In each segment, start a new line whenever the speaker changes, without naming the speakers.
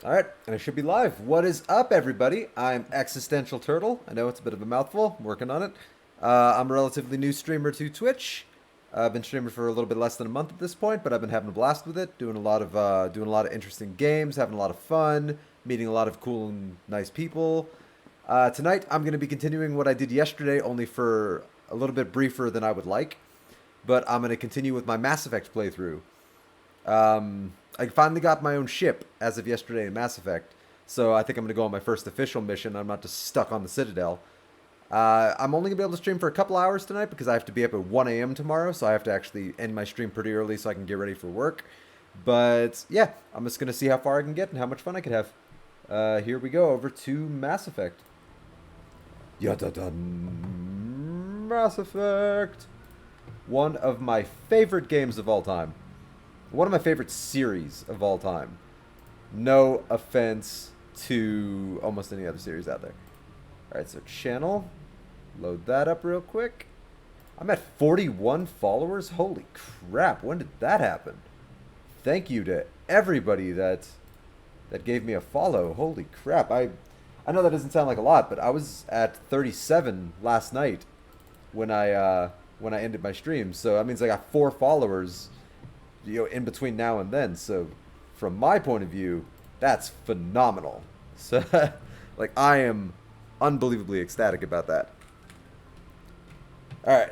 Alright, and I should be live. What is up, everybody? I'm Existential Turtle. I know it's a bit of a mouthful. I'm working on it. I'm a relatively new streamer to Twitch. I've been streaming for a little bit less than a month at this point, but I've been having a blast with it, doing a lot of interesting games, having a lot of fun, meeting a lot of cool and nice people. Tonight, I'm going to be continuing what I did yesterday, only for a little bit briefer than I would like. But I'm going to continue with my Mass Effect playthrough. I finally got my own ship as of yesterday in Mass Effect, so I think I'm going to go on my first official mission. I'm not just stuck on the Citadel. I'm only going to be able to stream for a couple hours tonight because I have to be up at 1 a.m. tomorrow, so I have to actually end my stream pretty early so I can get ready for work. But yeah, I'm just going to see how far I can get and how much fun I can have. Here we go, over to Mass Effect. Yada-dun. Mass Effect. One of my favorite games of all time. One of my favorite series of all time. No offense to almost any other series out there. Alright, so channel. Load that up real quick. I'm at 41 followers? Holy crap, when did that happen? Thank you to everybody that gave me a follow. Holy crap. I know that doesn't sound like a lot, but I was at 37 last night when I ended my stream. So that means I got 4 followers, you know, in between now and then. So from my point of view, that's phenomenal. So like, I am unbelievably ecstatic about that. All right,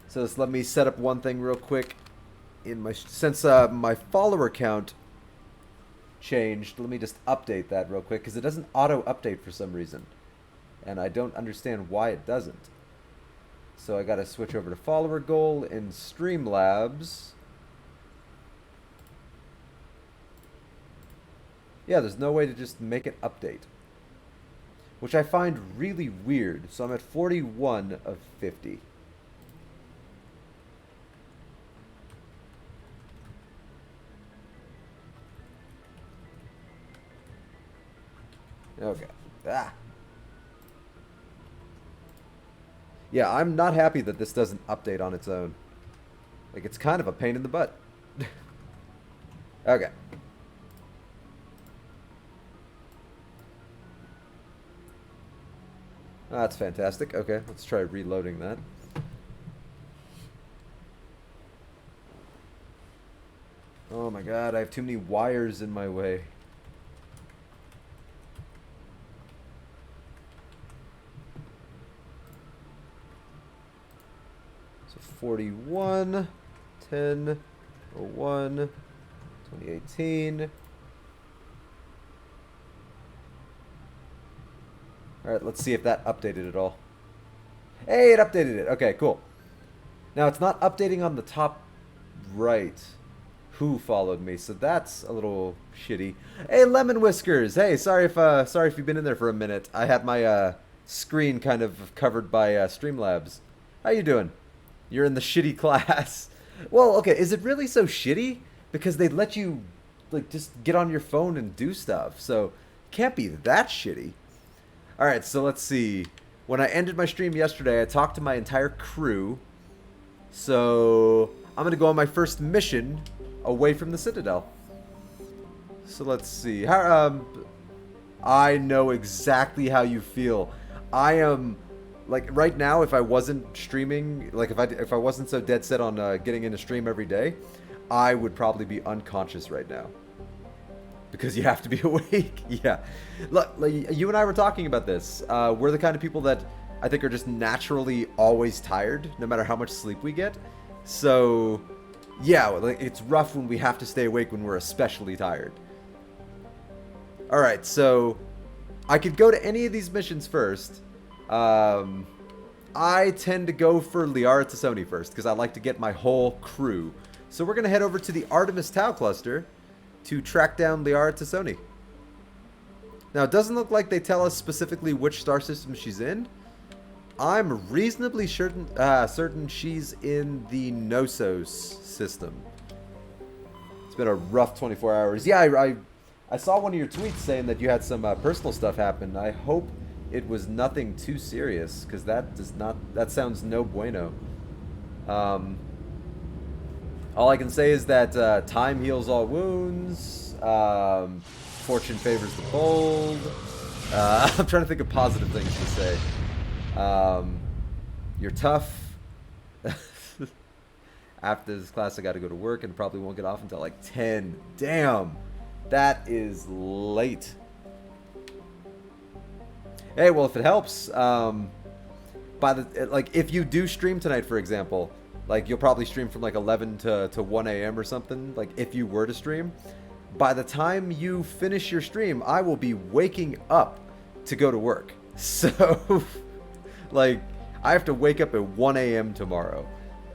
so just let me set up one thing real quick. Since my follower count changed, let me just update that real quick because it doesn't auto update for some reason, and I don't understand why it doesn't. So I gotta switch over to follower goal in Streamlabs. Yeah, there's no way to just make it update, which I find really weird. So I'm at 41 of 50. Okay. Yeah, I'm not happy that this doesn't update on its own. Like, it's kind of a pain in the butt. Okay. That's fantastic. Okay, let's try reloading that. Oh my god, I have too many wires in my way. So 41, 10, 01, 2018. Alright, let's see if that updated at all. Hey, it updated it. Okay, cool. Now, it's not updating on the top right who followed me, so that's a little shitty. Hey, Lemon Whiskers! Hey, sorry if you've been in there for a minute. I had my screen kind of covered by Streamlabs. How you doing? You're in the shitty class. Well, okay, is it really so shitty? Because they let you, like, just get on your phone and do stuff, so it can't be that shitty. Alright, so let's see. When I ended my stream yesterday, I talked to my entire crew. So I'm going to go on my first mission away from the Citadel. So let's see. I know exactly how you feel. I am, like, right now, if I wasn't streaming, like, if I wasn't so dead set on getting in a stream every day, I would probably be unconscious right now. Because you have to be awake. Yeah. Look, like, you and I were talking about this. We're the kind of people that I think are just naturally always tired, no matter how much sleep we get. So, yeah, like, it's rough when we have to stay awake when we're especially tired. Alright, so I could go to any of these missions first. I tend to go for Liara Tassoni first, because I like to get my whole crew. So we're going to head over to the Artemis Tau Cluster to track down Liara Tassoni. Now, it doesn't look like they tell us specifically which star system she's in. I'm reasonably certain she's in the Knossos system. It's been a rough 24 hours. Yeah, I saw one of your tweets saying that you had some personal stuff happen. I hope it was nothing too serious, because that sounds no bueno. All I can say is that time heals all wounds. Fortune favors the bold. I'm trying to think of positive things to say. You're tough. After this class, I got to go to work and probably won't get off until like 10. Damn, that is late. Hey, well, if it helps, if you do stream tonight, for example, like you'll probably stream from like 11 to 1 a.m. or something. Like if you were to stream, by the time you finish your stream, I will be waking up to go to work. So, like, I have to wake up at 1 a.m. tomorrow.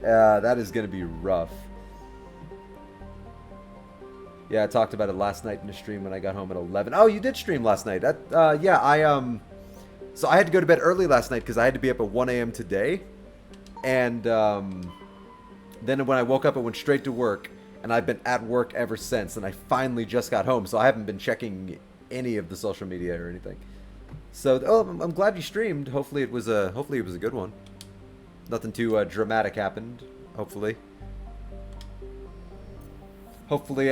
That is going to be rough. Yeah, I talked about it last night in the stream when I got home at 11. Oh, you did stream last night. So I had to go to bed early last night because I had to be up at 1 a.m. today. And then when I woke up, I went straight to work. And I've been at work ever since. And I finally just got home. So I haven't been checking any of the social media or anything. So, I'm glad you streamed. Hopefully it was a good one. Nothing too dramatic happened. Hopefully. Hopefully,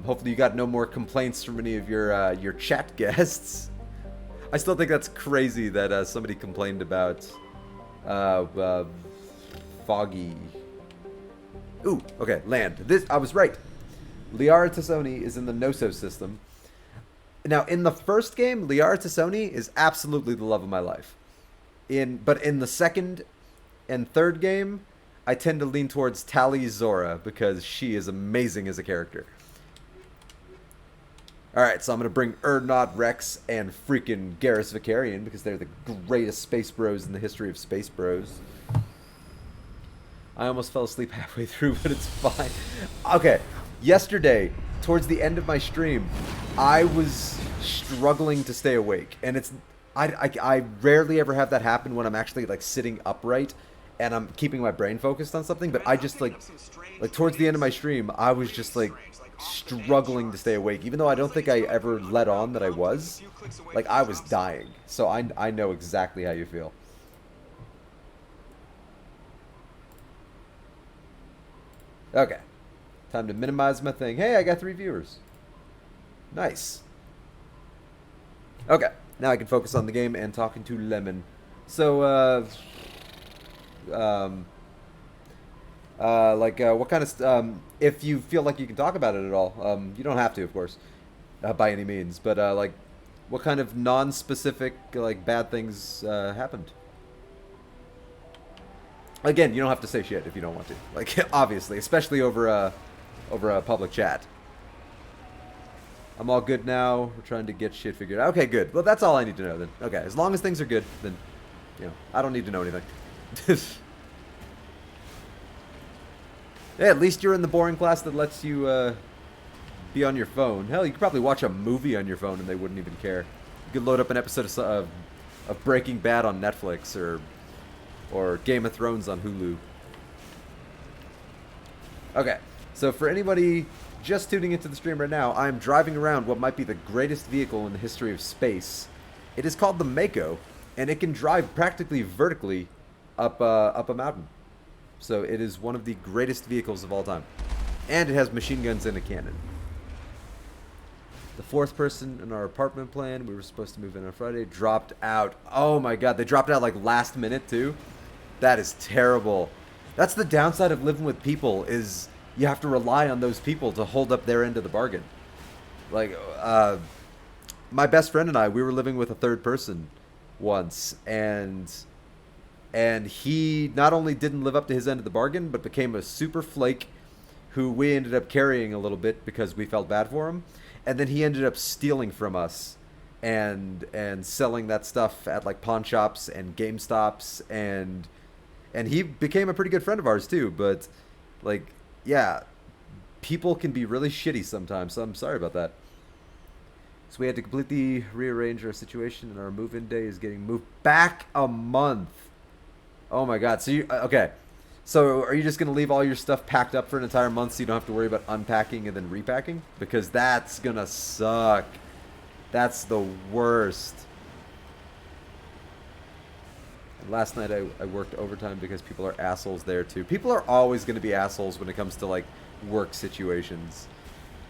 hopefully you got no more complaints from any of your chat guests. I still think that's crazy that somebody complained about Foggy. Ooh, okay, land. This I was right. Liara Tassoni is in the Noso system. Now, in the first game, Liara Tassoni is absolutely the love of my life. But in the second and third game, I tend to lean towards Tali Zora because she is amazing as a character. Alright, so I'm going to bring Erdnot, Rex, and freaking Garrus Vicarian because they're the greatest space bros in the history of space bros. I almost fell asleep halfway through, but it's fine. Okay, yesterday, towards the end of my stream, I was struggling to stay awake. And I rarely ever have that happen when I'm actually like sitting upright and I'm keeping my brain focused on something, but I just like towards the end of my stream, I was just like struggling to stay awake, even though I don't think I ever let on that I was. Like I was dying. So I know exactly how you feel. Okay. Time to minimize my thing. Hey, I got 3 viewers. Nice. Okay. Now I can focus on the game and talking to Lemon. So, what kind of if you feel like you can talk about it at all, you don't have to, of course, by any means, but like what kind of non-specific like bad things happened? Again, you don't have to say shit if you don't want to, like obviously, especially over a public chat. I'm all good now. We're trying to get shit figured out. Okay, good. Well, that's all I need to know then. Okay, as long as things are good, then, you know, I don't need to know anything. Yeah, at least you're in the boring class that lets you be on your phone. Hell, you could probably watch a movie on your phone and they wouldn't even care. You could load up an episode of Breaking Bad on Netflix or Game of Thrones on Hulu. Okay, so for anybody just tuning into the stream right now, I'm driving around what might be the greatest vehicle in the history of space. It is called the Mako, and it can drive practically vertically up a mountain. So it is one of the greatest vehicles of all time. And it has machine guns and a cannon. The 4th person in our apartment plan, we were supposed to move in on Friday, dropped out. Oh my god, they dropped out like last minute too? That is terrible. That's the downside of living with people, is you have to rely on those people to hold up their end of the bargain. Like, my best friend and I, we were living with a 3rd person once, and he not only didn't live up to his end of the bargain, but became a super flake who we ended up carrying a little bit because we felt bad for him. And then he ended up stealing from us and selling that stuff at like pawn shops and GameStops, and he became a pretty good friend of ours too. But like, yeah, people can be really shitty sometimes, so I'm sorry about that. So we had to completely rearrange our situation, and our move-in day is getting moved back a month. Oh my god. So you okay. So are you just going to leave all your stuff packed up for an entire month so you don't have to worry about unpacking and then repacking? Because that's going to suck. That's the worst. And last night I worked overtime because people are assholes there too. People are always going to be assholes when it comes to like work situations.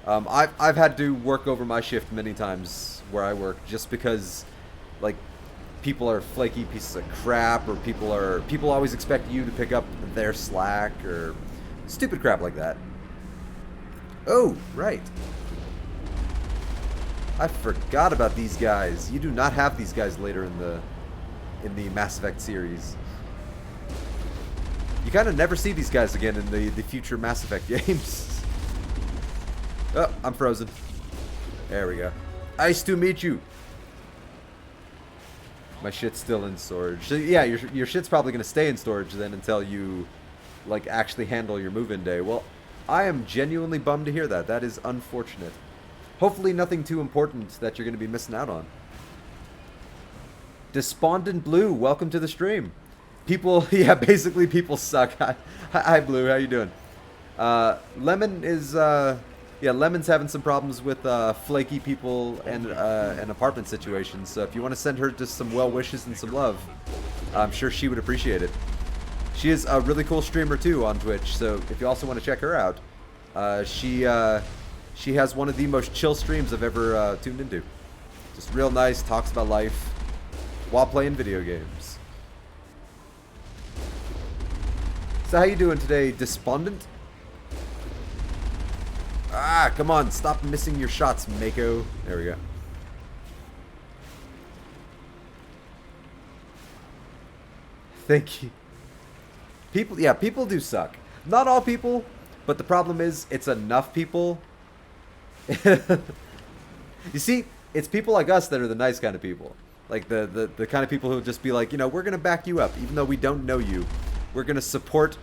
I've had to work over my shift many times where I work just because, like, people are flaky pieces of crap, or people always expect you to pick up their slack, or stupid crap like that. Oh, right. I forgot about these guys. You do not have these guys later in the Mass Effect series. You kind of never see these guys again in the future Mass Effect games. Oh, I'm frozen. There we go. Nice to meet you. My shit's still in storage. So yeah, your shit's probably gonna stay in storage then until you, like, actually handle your move-in day. Well, I am genuinely bummed to hear that. That is unfortunate. Hopefully nothing too important that you're gonna be missing out on. Despondent Blue, welcome to the stream. People, yeah, basically people suck. Hi Blue, how you doing? Lemon is, yeah, Lemon's having some problems with flaky people and an apartment situation. So if you want to send her just some well wishes and some love, I'm sure she would appreciate it. She is a really cool streamer too on Twitch. So if you also want to check her out, she has one of the most chill streams I've ever tuned into. Just real nice, talks about life while playing video games. So how you doing today, Despondent? Ah, come on, stop missing your shots, Mako. There we go. Thank you. People, yeah, people do suck. Not all people, but the problem is, it's enough people. You see, it's people like us that are the nice kind of people. Like the kind of people who will just be like, you know, we're gonna back you up, even though we don't know you. We're gonna support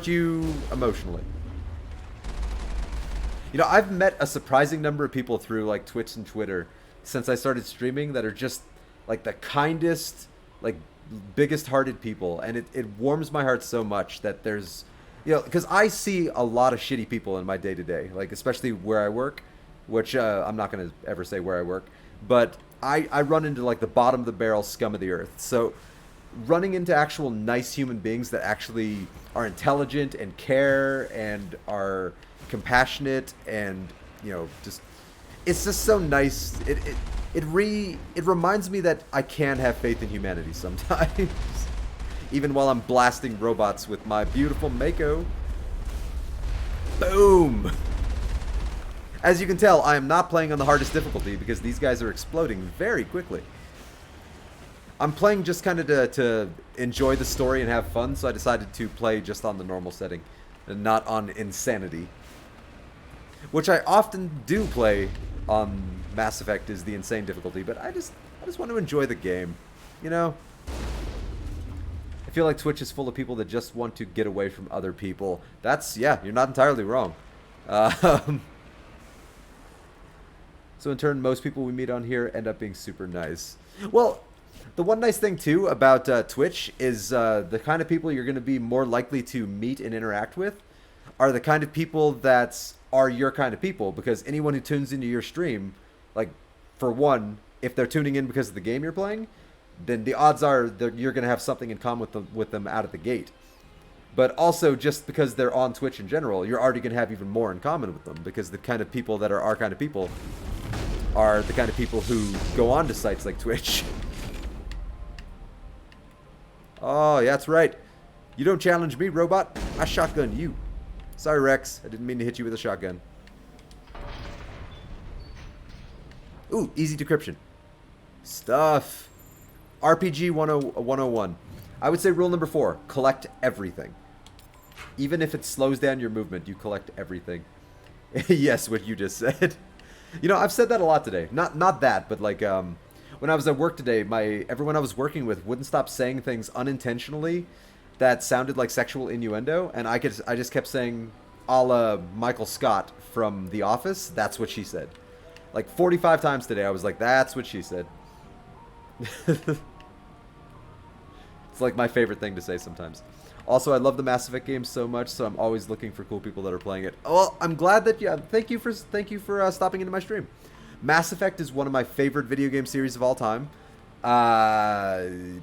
you emotionally. You know, I've met a surprising number of people through, like, Twitch and Twitter since I started streaming that are just, like, the kindest, like, biggest-hearted people. And it warms my heart so much that there's, you know, because I see a lot of shitty people in my day-to-day, like, especially where I work, which I'm not going to ever say where I work. But I run into, like, the bottom-of-the-barrel scum of the earth. So running into actual nice human beings that actually are intelligent and care and are compassionate and, you know, just, it's just so nice. It reminds me that I can have faith in humanity sometimes. Even while I'm blasting robots with my beautiful Mako. Boom! As you can tell, I am not playing on the hardest difficulty because these guys are exploding very quickly. I'm playing just kind of to enjoy the story and have fun, so I decided to play just on the normal setting and not on insanity. Which I often do play on Mass Effect, is the insane difficulty, but I just want to enjoy the game, you know? I feel like Twitch is full of people that just want to get away from other people. That's, yeah, you're not entirely wrong. So in turn, most people we meet on here end up being super nice. Well, the one nice thing, too, about Twitch is the kind of people you're going to be more likely to meet and interact with are the kind of people that are your kind of people, because anyone who tunes into your stream, like, for one, if they're tuning in because of the game you're playing, then the odds are that you're going to have something in common with them out of the gate. But also, just because they're on Twitch in general, you're already going to have even more in common with them, because the kind of people that are our kind of people are the kind of people who go on to sites like Twitch. Oh, yeah, that's right. You don't challenge me, robot. I shotgun you. Sorry, Rex. I didn't mean to hit you with a shotgun. Ooh, easy decryption. Stuff. RPG 101. I would say rule number 4. Collect everything. Even if it slows down your movement, you collect everything. Yes, what you just said. You know, I've said that a lot today. Not that, but like, when I was at work today, everyone I was working with wouldn't stop saying things unintentionally that sounded like sexual innuendo, and I just kept saying, a la Michael Scott from The Office, that's what she said. Like 45 times today, I was like, that's what she said. It's like my favorite thing to say sometimes. Also, I love the Mass Effect games so much, so I'm always looking for cool people that are playing it. Well, I'm glad that thank you for stopping into my stream. Mass Effect is one of my favorite video game series of all time.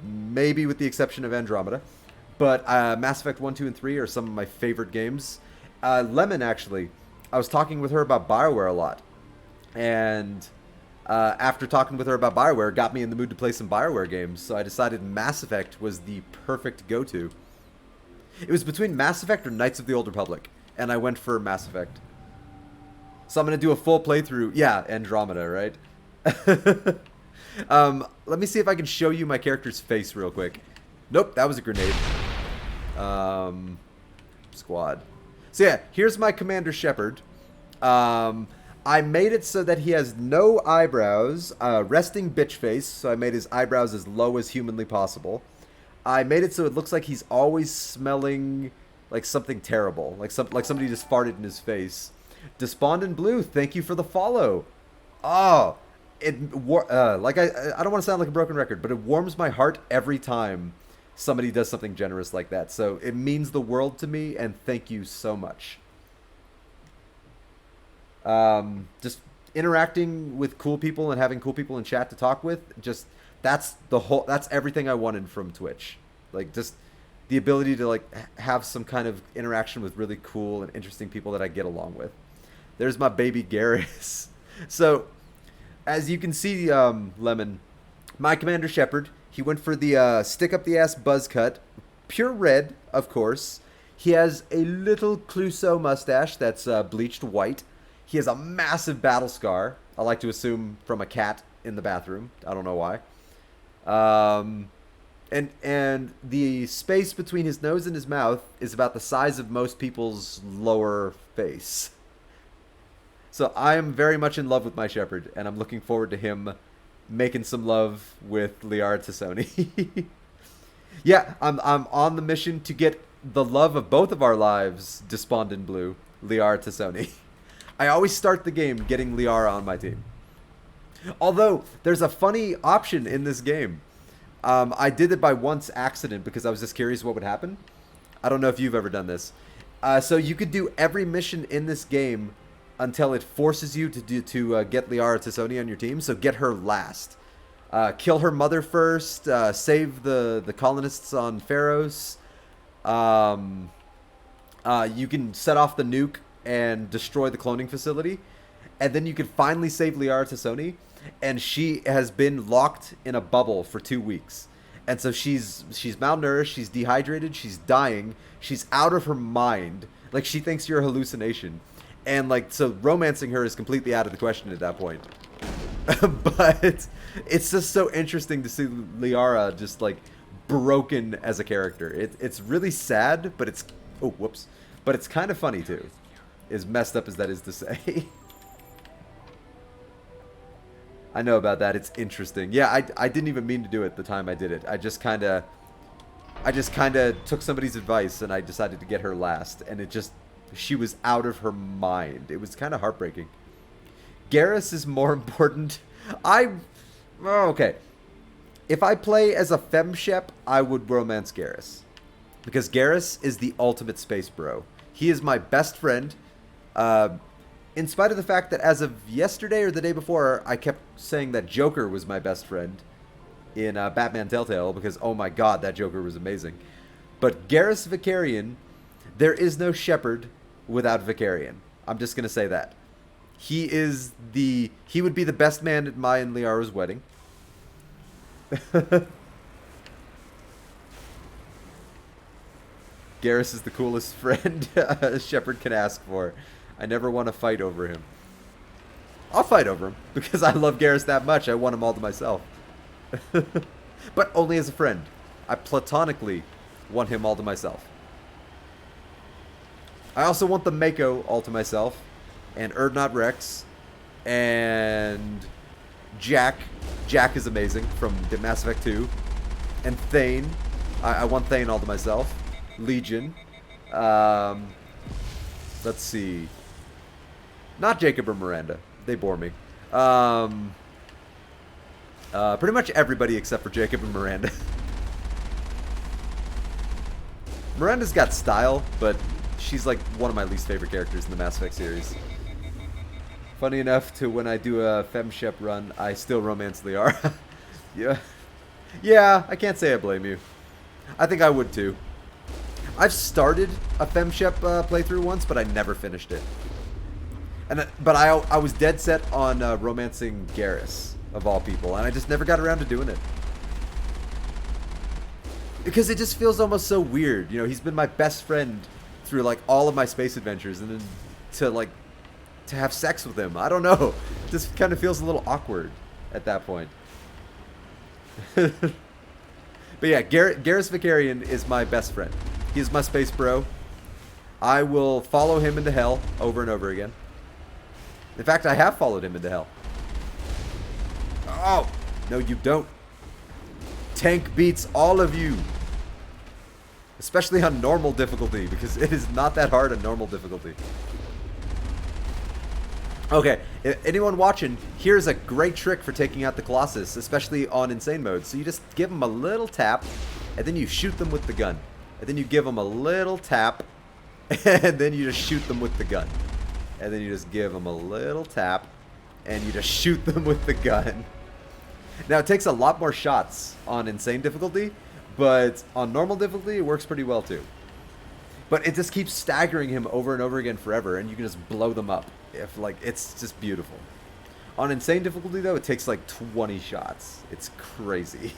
Maybe with the exception of Andromeda. But Mass Effect 1, 2, and 3 are some of my favorite games. Lemon, actually. I was talking with her about BioWare a lot. And after talking with her about BioWare, got me in the mood to play some BioWare games. So I decided Mass Effect was the perfect go-to. It was between Mass Effect or Knights of the Old Republic. And I went for Mass Effect. So I'm going to do a full playthrough. Yeah, Andromeda, right? Let me see if I can show you my character's face real quick. Nope, that was a grenade. Squad. So yeah, here's my Commander Shepard. I made it so that he has no eyebrows, resting bitch face, so I made his eyebrows as low as humanly possible. I made it so it looks like he's always smelling like something terrible, like somebody just farted in his face. Despondent Blue, thank you for the follow. Oh, like I don't want to sound like a broken record, but it warms my heart every time somebody does something generous like that. So it means the world to me, and thank you so much. Just interacting with cool people and having cool people in chat to talk with, that's everything I wanted from Twitch. Like, just the ability to like have some kind of interaction with really cool and interesting people that I get along with. There's my baby Garrus. So as you can see, Lemon, my Commander Shepard, he went for the stick up the ass buzz cut, pure red, of course. He has a little Clouseau mustache that's bleached white. He has a massive battle scar. I like to assume from a cat in the bathroom. I don't know why. And the space between his nose and his mouth is about the size of most people's lower face. So I am very much in love with my Shepherd, and I'm looking forward to him making some love with Liara Tassoni. Yeah, I'm on the mission to get the love of both of our lives, Despondent Blue, Liara Tassoni. I always start the game getting Liara on my team. Although, there's a funny option in this game. I did it by once accident because I was just curious what would happen. I don't know if you've ever done this. So you could do every mission in this game until it forces you to get Liara Tassoni on your team. So get her last. Kill her mother first. Save the colonists on Pharos. You can set off the nuke and destroy the cloning facility. And then you can finally save Liara Tassoni. And she has been locked in a bubble for 2 weeks. And so she's malnourished, she's dehydrated, she's dying, she's out of her mind. Like, she thinks you're a hallucination. And, like, so romancing her is completely out of the question at that point. But it's just so interesting to see Liara just, like, broken as a character. It's really sad, but it's... Oh, whoops. But it's kind of funny, too. As messed up as that is to say. I know about that. It's interesting. Yeah, I didn't even mean to do it the time I did it. I just kind of took somebody's advice and I decided to get her last. And it just... She was out of her mind. It was kind of heartbreaking. Garrus is more important. Okay. If I play as a femshep, I would romance Garrus. Because Garrus is the ultimate space bro. He is my best friend. In spite of the fact that as of yesterday or the day before, I kept saying that Joker was my best friend in Batman Telltale, because, oh my god, that Joker was amazing. But Garrus Vicarian, there is no Shepherd without Vicarian. I'm just going to say that. He would be the best man at my and Liara's wedding. Garrus is the coolest friend a Shepherd can ask for. I never want to fight over him. I'll fight over him, because I love Garrus that much. I want him all to myself. But only as a friend. I platonically want him all to myself. I also want the Mako all to myself. And Erdnot Rex. And Jack. Jack is amazing from Mass Effect 2. And Thane. I want Thane all to myself. Legion. Let's see. Not Jacob or Miranda. They bore me. Pretty much everybody except for Jacob and Miranda. Miranda's got style, but she's like one of my least favorite characters in the Mass Effect series. Funny enough, to when I do a femshep run, I still romance Liara. Yeah. Yeah, I can't say I blame you. I think I would too. I've started a FemShep playthrough once, but I never finished it. But I was dead set on romancing Garrus, of all people, and I just never got around to doing it. Because it just feels almost so weird. You know, he's been my best friend through, like, all of my space adventures, and then to have sex with him. I don't know. It just kind of feels a little awkward at that point. But yeah, Garrus Vicarian is my best friend. He's my space bro. I will follow him into hell over and over again. In fact, I have followed him into hell. Oh, no you don't. Tank beats all of you. Especially on normal difficulty, because it is not that hard on normal difficulty. Okay, if anyone watching, here's a great trick for taking out the Colossus, especially on insane mode. So you just give them a little tap, and then you shoot them with the gun. And then you give them a little tap, and then you just shoot them with the gun. And then you just give them a little tap, and you just shoot them with the gun. Now, it takes a lot more shots on insane difficulty, but on normal difficulty, it works pretty well too. But it just keeps staggering him over and over again forever, and you can just blow them up. It's just beautiful. On insane difficulty, though, it takes like 20 shots. It's crazy.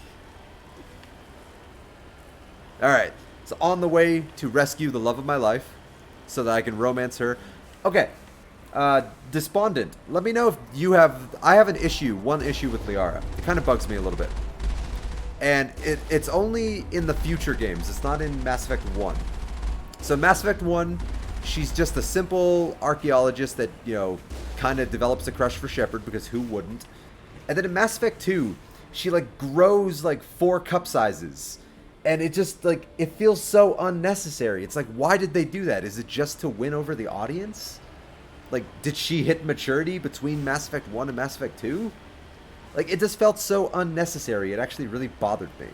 Alright, so on the way to rescue the love of my life, so that I can romance her. Okay, Despondent, let me know if you have... I have one issue with Liara. It kind of bugs me a little bit. And it's only in the future games. It's not in Mass Effect 1. So Mass Effect 1, she's just a simple archaeologist that, you know, kind of develops a crush for Shepard, because who wouldn't? And then in Mass Effect 2, she, like, grows, like, 4 cup sizes. And it just, like, it feels so unnecessary. It's like, why did they do that? Is it just to win over the audience? Like, did she hit maturity between Mass Effect 1 and Mass Effect 2? Like, it just felt so unnecessary. It actually really bothered me.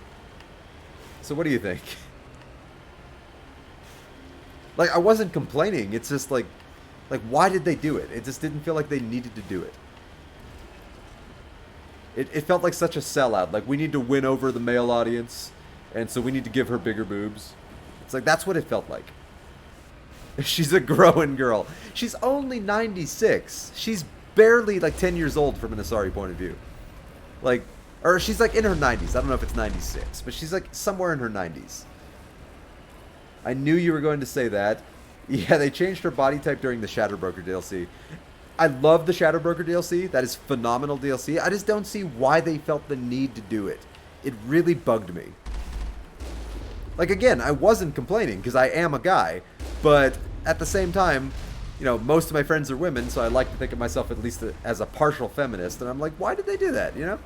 So what do you think? Like, I wasn't complaining. It's just like, why did they do it? It just didn't feel like they needed to do it. It felt like such a sellout. Like, we need to win over the male audience, and so we need to give her bigger boobs. It's like, that's what it felt like. She's a growing girl. She's only 96. She's barely, like, 10 years old from an Asari point of view. Like, or she's, like, in her 90s. I don't know if it's 96, but she's, like, somewhere in her 90s. I knew you were going to say that. Yeah, they changed her body type during the Shadowbroker DLC. I love the Shadowbroker DLC. That is phenomenal DLC. I just don't see why they felt the need to do it. It really bugged me. Like, again, I wasn't complaining because I am a guy, but at the same time, you know, most of my friends are women, so I like to think of myself at least as a partial feminist, and I'm like, why did they do that, you know?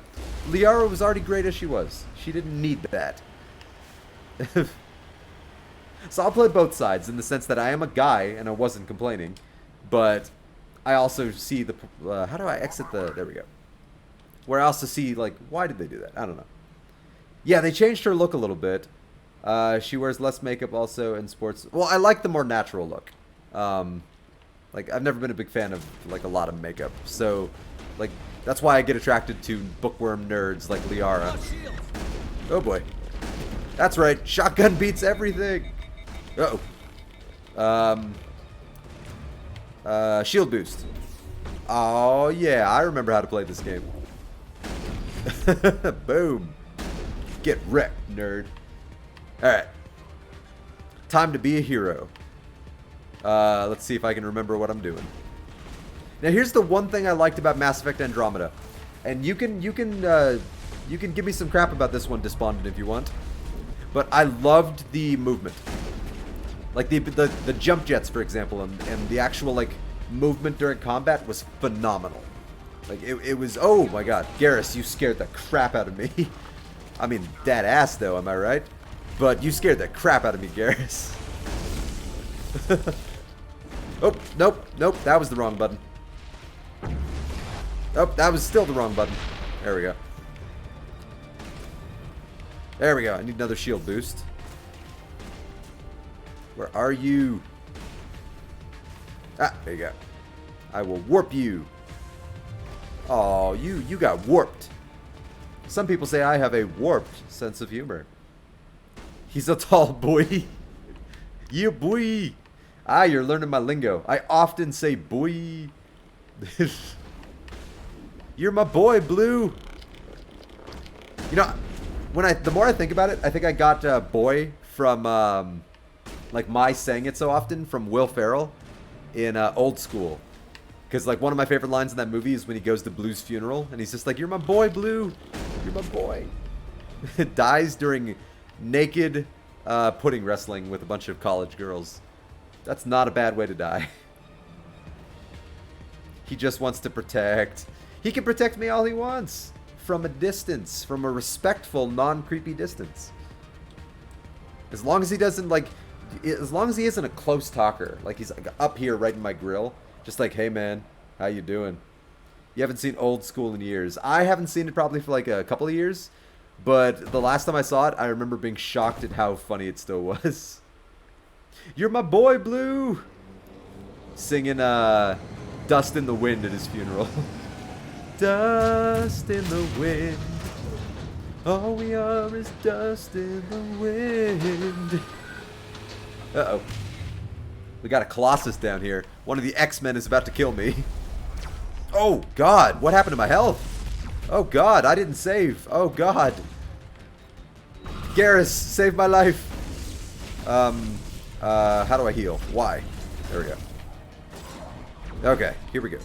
Liara was already great as she was. She didn't need that. So I'll play both sides in the sense that I am a guy and I wasn't complaining, but I also see the... how do I exit the... There we go. Where I also see, like, why did they do that? I don't know. Yeah, they changed her look a little bit. She wears less makeup also in sports. Well, I like the more natural look. Like, I've never been a big fan of, like, a lot of makeup. So, like, that's why I get attracted to bookworm nerds like Liara. Oh, boy. That's right. Shotgun beats everything. Uh-oh. Shield boost. Oh, yeah. I remember how to play this game. Boom. Get wrecked, nerd. Alright. Time to be a hero. Let's see if I can remember what I'm doing. Now, here's the one thing I liked about Mass Effect Andromeda. And you can give me some crap about this one, Despondent, if you want. But I loved the movement. Like, the jump jets, for example, and the actual, like, movement during combat was phenomenal. Like, it was... Oh, my God. Garrus, you scared the crap out of me. I mean, dead ass, though, am I right? But you scared the crap out of me, Garrus. Oh, nope, nope, that was the wrong button. Oh, that was still the wrong button. There we go. There we go. I need another shield boost. Where are you? Ah, there you go. I will warp you. Oh, you got warped. Some people say I have a warped sense of humor. He's a tall boy. Yeah, boy. Ah, you're learning my lingo. I often say boy. You're my boy, Blue. You know, the more I think about it, I think I got boy from like my saying it so often from Will Ferrell in Old School. Because like one of my favorite lines in that movie is when he goes to Blue's funeral and he's just like, "You're my boy, Blue. You're my boy." Dies during naked pudding wrestling with a bunch of college girls. That's not a bad way to die. He just wants to protect. He can protect me all he wants. From a distance. From a respectful, non-creepy distance. As long as he doesn't, like... As long as he isn't a close talker. Like, he's like, up here right in my grill. Just like, "Hey, man. How you doing? You haven't seen Old School in years." I haven't seen it probably for like a couple of years. But the last time I saw it, I remember being shocked at how funny it still was. "You're my boy, Blue." Singing Dust in the Wind at his funeral. Dust in the wind. All we are is dust in the wind. Uh-oh. We got a Colossus down here. One of the X-Men is about to kill me. Oh, God. What happened to my health? Oh, God. I didn't save. Oh, God. Garrus, save my life. How do I heal? Why? There we go. Okay, here we go.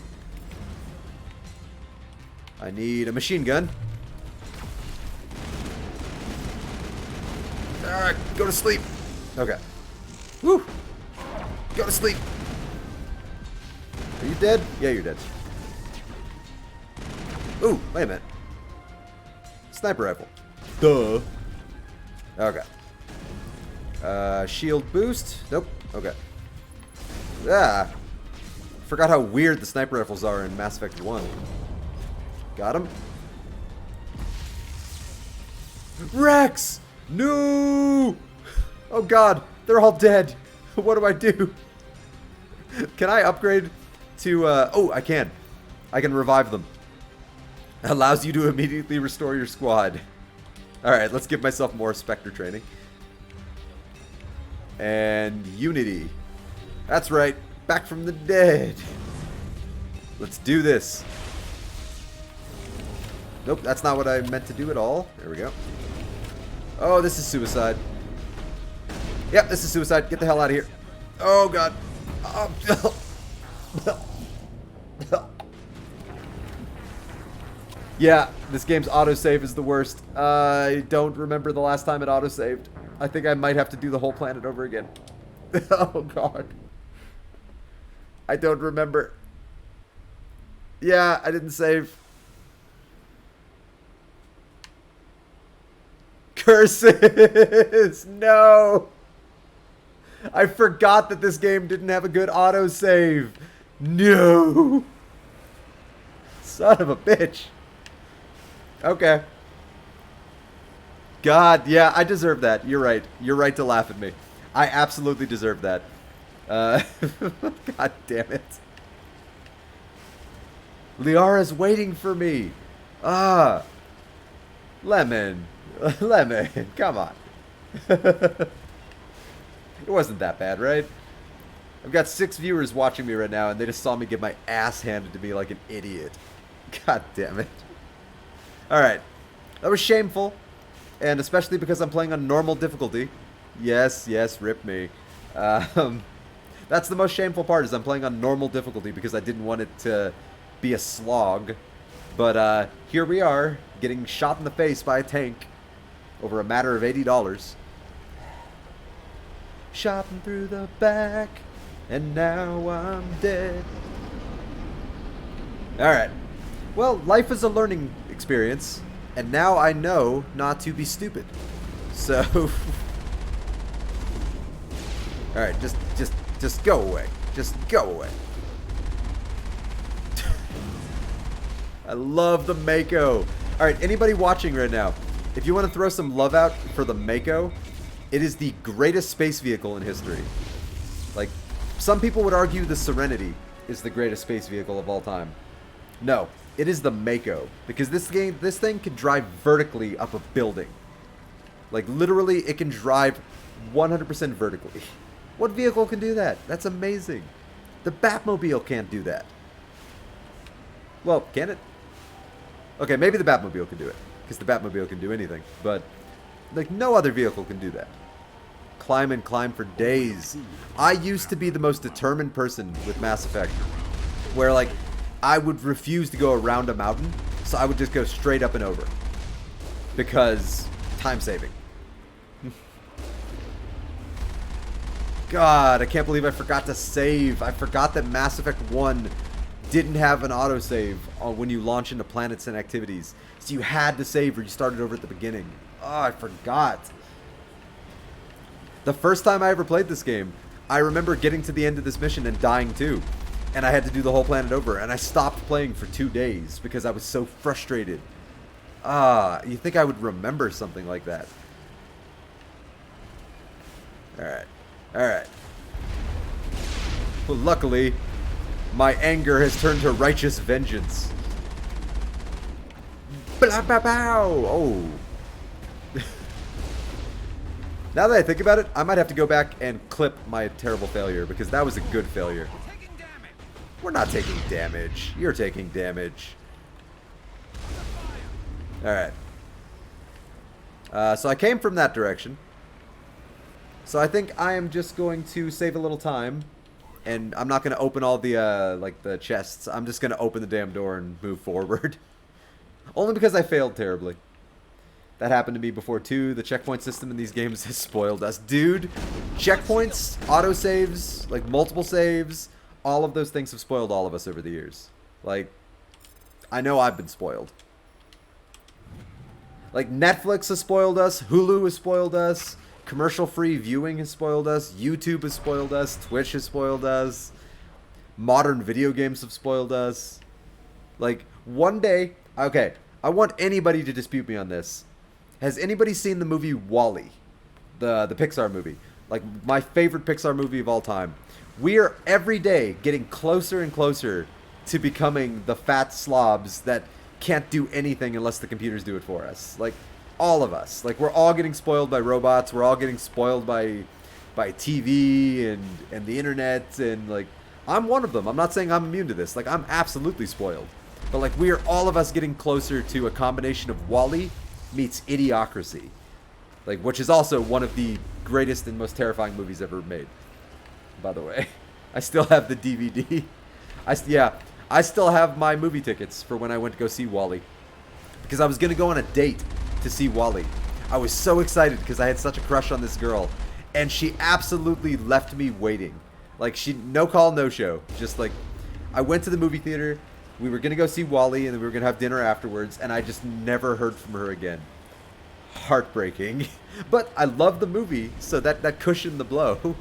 I need a machine gun. Alright, go to sleep. Okay. Woo! Go to sleep. Are you dead? Yeah, you're dead. Ooh, wait a minute. Sniper rifle. Duh. Okay. Shield boost. Nope. Okay. Ah. Forgot how weird the sniper rifles are in Mass Effect 1. Got him. Rex! No! Oh god, they're all dead. What do I do? Can I upgrade to, oh, I can. I can revive them. Allows you to immediately restore your squad. Alright, let's give myself more Spectre training. And Unity. That's right. Back from the dead. Let's do this. Nope, that's not what I meant to do at all. There we go. Oh, this is suicide. Yep, this is suicide. Get the hell out of here. Oh, God. Oh. Yeah, this game's autosave is the worst. I don't remember the last time it autosaved. I think I might have to do the whole planet over again. Oh, God. I don't remember. Yeah, I didn't save. Curses! No! I forgot that this game didn't have a good autosave. No! Son of a bitch. Okay. God, yeah, I deserve that. You're right. You're right to laugh at me. I absolutely deserve that. God damn it. Liara's waiting for me. Ah. Lemon. Lemon, come on. It wasn't that bad, right? I've got 6 viewers watching me right now, and they just saw me get my ass handed to me like an idiot. God damn it. Alright. That was shameful. And especially because I'm playing on normal difficulty. Yes, yes, rip me. That's the most shameful part, is I'm playing on normal difficulty because I didn't want it to be a slog. But here we are, getting shot in the face by a tank over a matter of $80. Shot him through the back, and now I'm dead. Alright. Well, life is a learning experience, and now I know not to be stupid. So... Alright, just go away. Just go away. I love the Mako. Alright, anybody watching right now, if you want to throw some love out for the Mako, it is the greatest space vehicle in history. Like, some people would argue the Serenity is the greatest space vehicle of all time. No, it is the Mako. Because this thing can drive vertically up a building. Like, literally, it can drive 100% vertically. What vehicle can do that? That's amazing. The Batmobile can't do that. Well, can it? Okay, maybe the Batmobile can do it. Because the Batmobile can do anything. But, like, no other vehicle can do that. Climb and climb for days. I used to be the most determined person with Mass Effect. Where, like, I would refuse to go around a mountain. So I would just go straight up and over. Because time saving. God, I can't believe I forgot to save. I forgot that Mass Effect 1 didn't have an autosave when you launch into planets and activities. So you had to save or you started over at the beginning. Oh, I forgot. The first time I ever played this game, I remember getting to the end of this mission and dying too. And I had to do the whole planet over. And I stopped playing for 2 days because I was so frustrated. You think I would remember something like that? Alright. Alright. Well, luckily, my anger has turned to righteous vengeance. Blah, blah, bow! Oh. Now that I think about it, I might have to go back and clip my terrible failure, because that was a good failure. We're not taking damage. You're taking damage. Alright. So I came from that direction. So I think I am just going to save a little time. And I'm not going to open all the, like, the chests. I'm just going to open the damn door and move forward. Only because I failed terribly. That happened to me before, too. The checkpoint system in these games has spoiled us. Dude, checkpoints, autosaves, like, multiple saves, all of those things have spoiled all of us over the years. Like, I know I've been spoiled. Like, Netflix has spoiled us. Hulu has spoiled us. Commercial-free viewing has spoiled us. YouTube has spoiled us. Twitch has spoiled us. Modern video games have spoiled us. Like, one day... Okay, I want anybody to dispute me on this. Has anybody seen the movie WALL-E? The Pixar movie. Like, my favorite Pixar movie of all time. We are, every day, getting closer and closer to becoming the fat slobs that can't do anything unless the computers do it for us. Like... all of us. Like, we're all getting spoiled by robots. We're all getting spoiled by TV and the internet. And, like, I'm one of them. I'm not saying I'm immune to this. Like, I'm absolutely spoiled. But, like, we are all of us getting closer to a combination of WALL-E meets Idiocracy. Like, which is also one of the greatest and most terrifying movies ever made. By the way. I still have the DVD. I still have my movie tickets for when I went to go see WALL-E. Because I was going to go on a date to see WALL-E. I was so excited because I had such a crush on this girl, and she absolutely left me waiting. Like, she, no call, no show. Just like, I went to the movie theater, we were gonna go see WALL-E, and then we were gonna have dinner afterwards, and I just never heard from her again. Heartbreaking. But I love the movie, so that cushioned the blow.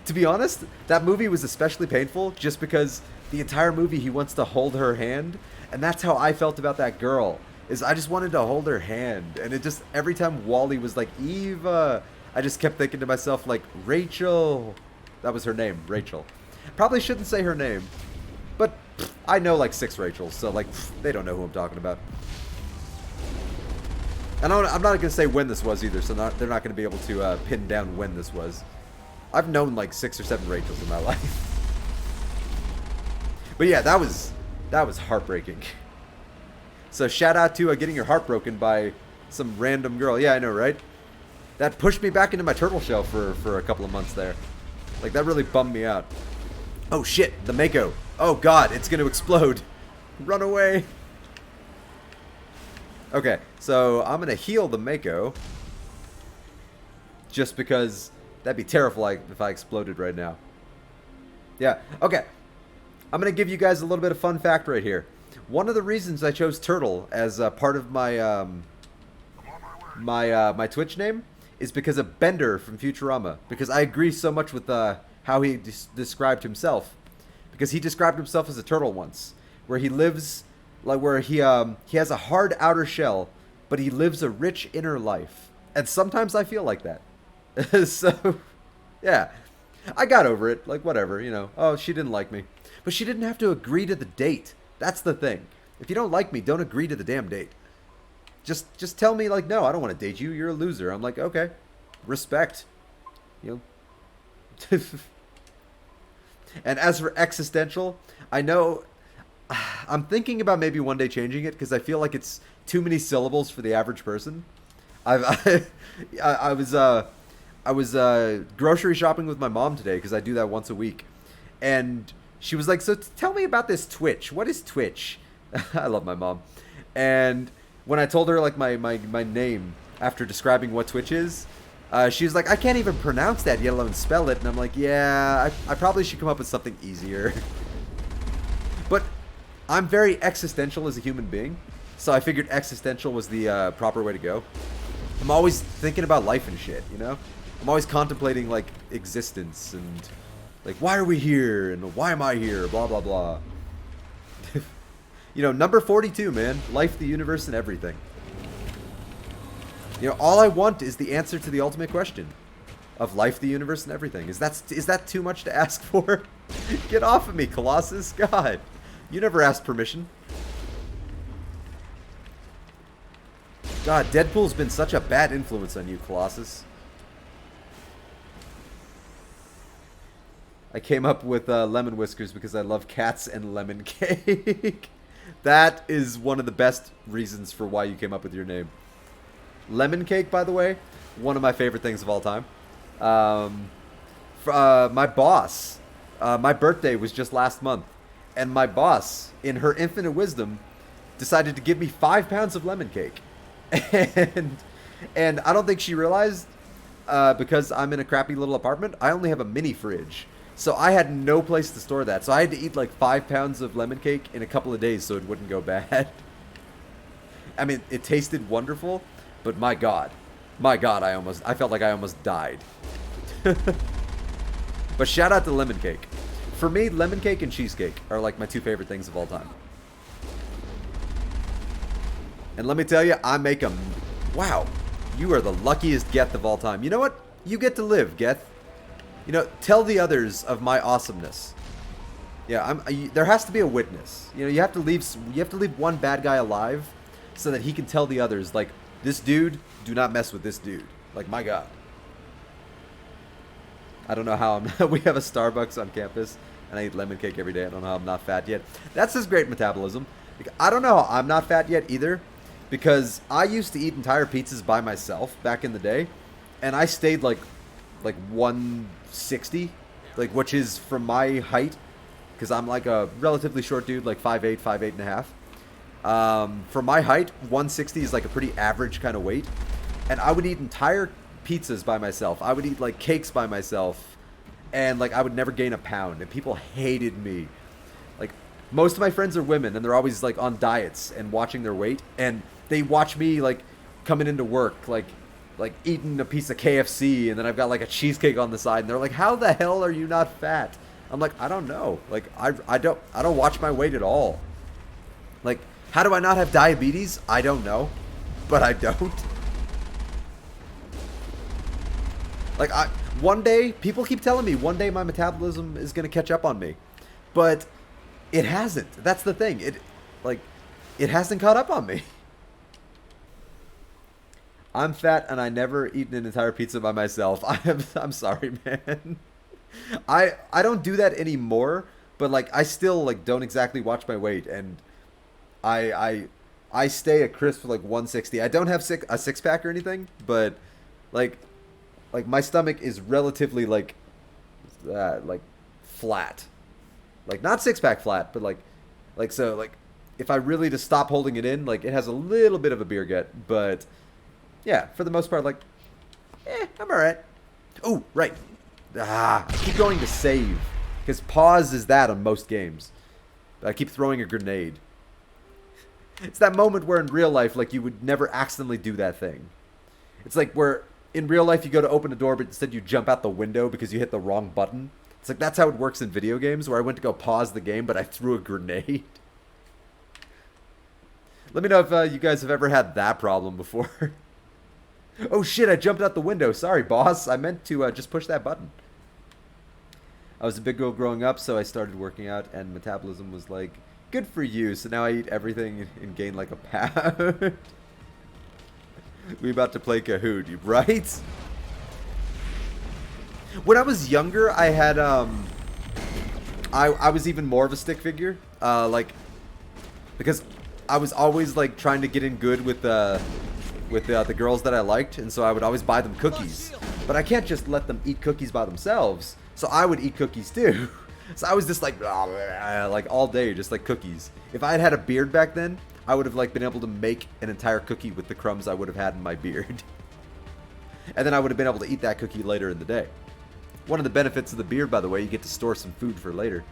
To be honest, that movie was especially painful just because the entire movie he wants to hold her hand, and that's how I felt about that girl. Is I just wanted to hold her hand, and it just, every time WALL-E was like, Eva, I just kept thinking to myself, like, Rachel. That was her name, Rachel. Probably shouldn't say her name, but I know like 6 Rachels, so like, they don't know who I'm talking about. And I'm not going to say when this was either, so they're not going to be able to pin down when this was. I've known like 6 or 7 Rachels in my life. But yeah, that was heartbreaking. So shout out to getting your heart broken by some random girl. Yeah, I know, right? That pushed me back into my turtle shell for a couple of months there. Like, that really bummed me out. Oh shit, the Mako. Oh god, it's going to explode. Run away. Okay, so I'm going to heal the Mako. Just because that'd be terrifying if I exploded right now. Yeah, okay. I'm going to give you guys a little bit of fun fact right here. One of the reasons I chose Turtle as part of my my Twitch name is because of Bender from Futurama. Because I agree so much with how he described himself. Because he described himself as a turtle once, where he lives, like where he has a hard outer shell, but he lives a rich inner life. And sometimes I feel like that. So, yeah, I got over it. Like, whatever, you know. Oh, she didn't like me, but she didn't have to agree to the date. That's the thing. If you don't like me, don't agree to the damn date. Just tell me, like, no, I don't want to date you. You're a loser. I'm like, okay, respect. You know, And as for existential, I know I'm thinking about maybe one day changing it because I feel like it's too many syllables for the average person. I've I was grocery shopping with my mom today because I do that once a week, and she was like, "So tell me about this Twitch. What is Twitch?" I love my mom, and when I told her like my name after describing what Twitch is, she was like, "I can't even pronounce that, yet alone spell it." And I'm like, "Yeah, I probably should come up with something easier." But I'm very existential as a human being, so I figured existential was the proper way to go. I'm always thinking about life and shit, you know? I'm always contemplating, like, existence and, like, why are we here? And why am I here? Blah, blah, blah. You know, number 42, man. Life, the universe, and everything. You know, all I want is the answer to the ultimate question of life, the universe, and everything. Is that too much to ask for? Get off of me, Colossus. God. You never asked permission. God, Deadpool's been such a bad influence on you, Colossus. I came up with lemon whiskers because I love cats and lemon cake. That is one of the best reasons for why you came up with your name. Lemon cake, by the way, one of my favorite things of all time. My boss, my birthday was just last month, and my boss, in her infinite wisdom, decided to give me 5 pounds of lemon cake. And I don't think she realized, because I'm in a crappy little apartment, I only have a mini fridge. So I had no place to store that. So I had to eat like 5 pounds of lemon cake in a couple of days so it wouldn't go bad. I mean, it tasted wonderful, but my God, I felt like I almost died. But shout out to lemon cake. For me, lemon cake and cheesecake are like my 2 favorite things of all time. And let me tell you, I make them. Wow, you are the luckiest Geth of all time. You know what? You get to live, Geth. You know, tell the others of my awesomeness. Yeah, there has to be a witness. You know, you have to leave one bad guy alive so that he can tell the others, like, this dude, do not mess with this dude. Like, my God. I don't know how we have a Starbucks on campus, and I eat lemon cake every day. I don't know how I'm not fat yet. That's just great metabolism. I don't know how I'm not fat yet either, because I used to eat entire pizzas by myself back in the day, and I stayed like 160, like, which is from my height, because I'm like a relatively short dude, like 5'8", 5'8 and a half. For my height, 160 is like a pretty average kind of weight, and I would eat entire pizzas by myself. I would eat like cakes by myself, and like I would never gain a pound, and people hated me. Like, most of my friends are women, and they're always like on diets and watching their weight, and they watch me like coming into work, like eating a piece of KFC, and then I've got like a cheesecake on the side, and they're like, how the hell are you not fat? I'm like, I don't know. Like, I don't watch my weight at all. Like, how do I not have diabetes? I don't know, but I don't. Like, one day, people keep telling me one day my metabolism is gonna catch up on me, but it hasn't. That's the thing. It hasn't caught up on me. I'm fat and I never eaten an entire pizza by myself. I'm sorry, man. I don't do that anymore, but like I still like don't exactly watch my weight, and I stay a crisp for like 160. I don't have a six pack or anything, but like my stomach is relatively like flat. Like, not six pack flat, but like so like if I really just stop holding it in, like it has a little bit of a beer gut, but yeah, for the most part, like, I'm alright. Oh, right. I keep going to save, because pause is that on most games. I keep throwing a grenade. It's that moment where in real life, like, you would never accidentally do that thing. It's like where in real life you go to open a door, but instead you jump out the window because you hit the wrong button. It's like that's how it works in video games, where I went to go pause the game, but I threw a grenade. Let me know if you guys have ever had that problem before. Oh shit, I jumped out the window. Sorry, boss. I meant to just push that button. I was a big girl growing up, so I started working out, and metabolism was like, good for you. So now I eat everything and gain like a pound. We about to play Kahoot, right? When I was younger, I had I was even more of a stick figure, like, because I was always like trying to get in good with the girls that I liked, and so I would always buy them cookies. But I can't just let them eat cookies by themselves, so I would eat cookies too. So I was just like all day, just like cookies. If I had had a beard back then, I would have like been able to make an entire cookie with the crumbs I would have had in my beard. And then I would have been able to eat that cookie later in the day. One of the benefits of the beard, by the way, you get to store some food for later.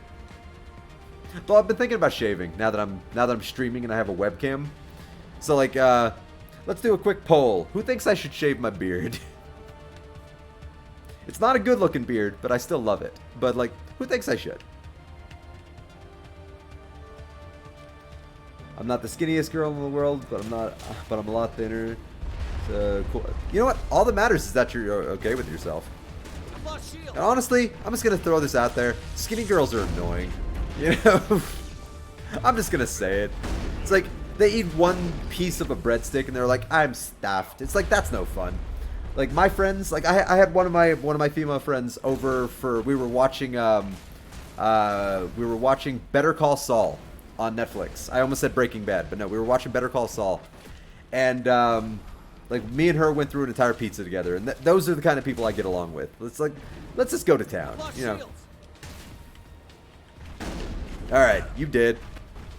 Though I've been thinking about shaving now that I'm streaming and I have a webcam. So like, let's do a quick poll. Who thinks I should shave my beard? It's not a good looking beard, but I still love it. But like, who thinks I should? I'm not the skinniest girl in the world, but I'm a lot thinner. So cool. You know what? All that matters is that you're okay with yourself. And honestly, I'm just gonna throw this out there. Skinny girls are annoying. You know? I'm just gonna say it. It's like they eat one piece of a breadstick and they're like, I'm stuffed. It's like, that's no fun. Like my friends, like I had one of my female friends over for, we were watching Better Call Saul on Netflix. I almost said Breaking Bad, but no, we were watching Better Call Saul. And like me and her went through an entire pizza together, and those are the kind of people I get along with. It's like, let's just go to town, you know. All right, you did.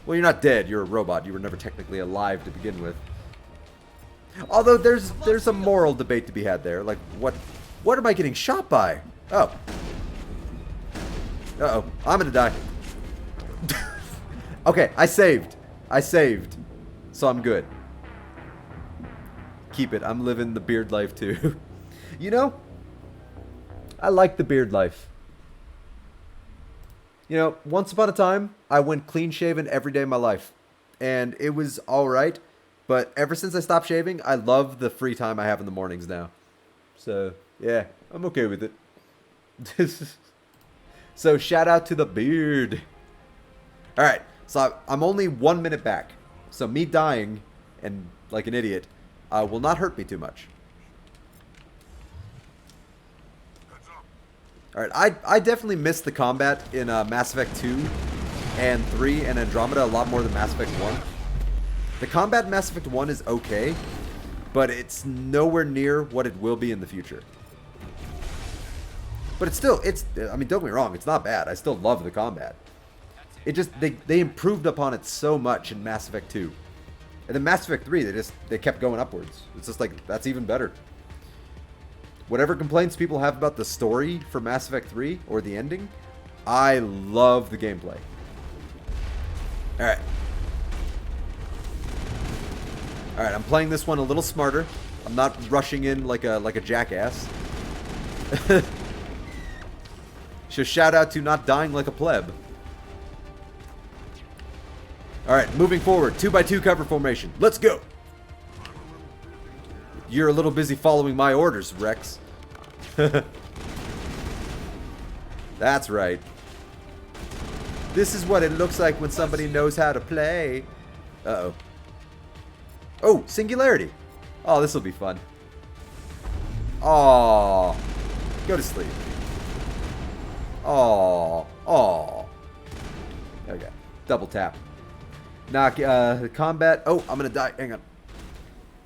Well, you're not dead. You're a robot. You were never technically alive to begin with. Although there's a moral debate to be had there. Like, what am I getting shot by? Oh. Uh-oh. I'm gonna die. Okay, I saved. So I'm good. Keep it. I'm living the beard life too. You know, I like the beard life. You know, once upon a time, I went clean shaven every day of my life. And it was alright. But ever since I stopped shaving, I love the free time I have in the mornings now. So, yeah, I'm okay with it. So, shout out to the beard. Alright, so I'm only 1 minute back. So, me dying, and like an idiot, will not hurt me too much. Alright, I definitely missed the combat in Mass Effect 2 and 3 and Andromeda a lot more than Mass Effect 1. The combat in Mass Effect 1 is okay, but it's nowhere near what it will be in the future. But it's still, I mean, don't get me wrong, it's not bad. I still love the combat. It just, they improved upon it so much in Mass Effect 2. And then Mass Effect 3, they kept going upwards. It's just like, that's even better. Whatever complaints people have about the story for Mass Effect 3, or the ending, I love the gameplay. Alright. Alright, I'm playing this one a little smarter. I'm not rushing in like a jackass. So shout out to not dying like a pleb. Alright, moving forward. 2x2 cover formation. Let's go! You're a little busy following my orders, Rex. That's right. This is what it looks like when somebody knows how to play. Uh-oh. Oh, singularity. Oh, this will be fun. Oh, go to sleep. Oh, oh. Okay, double tap. Knock. The combat. Oh, I'm gonna die. Hang on.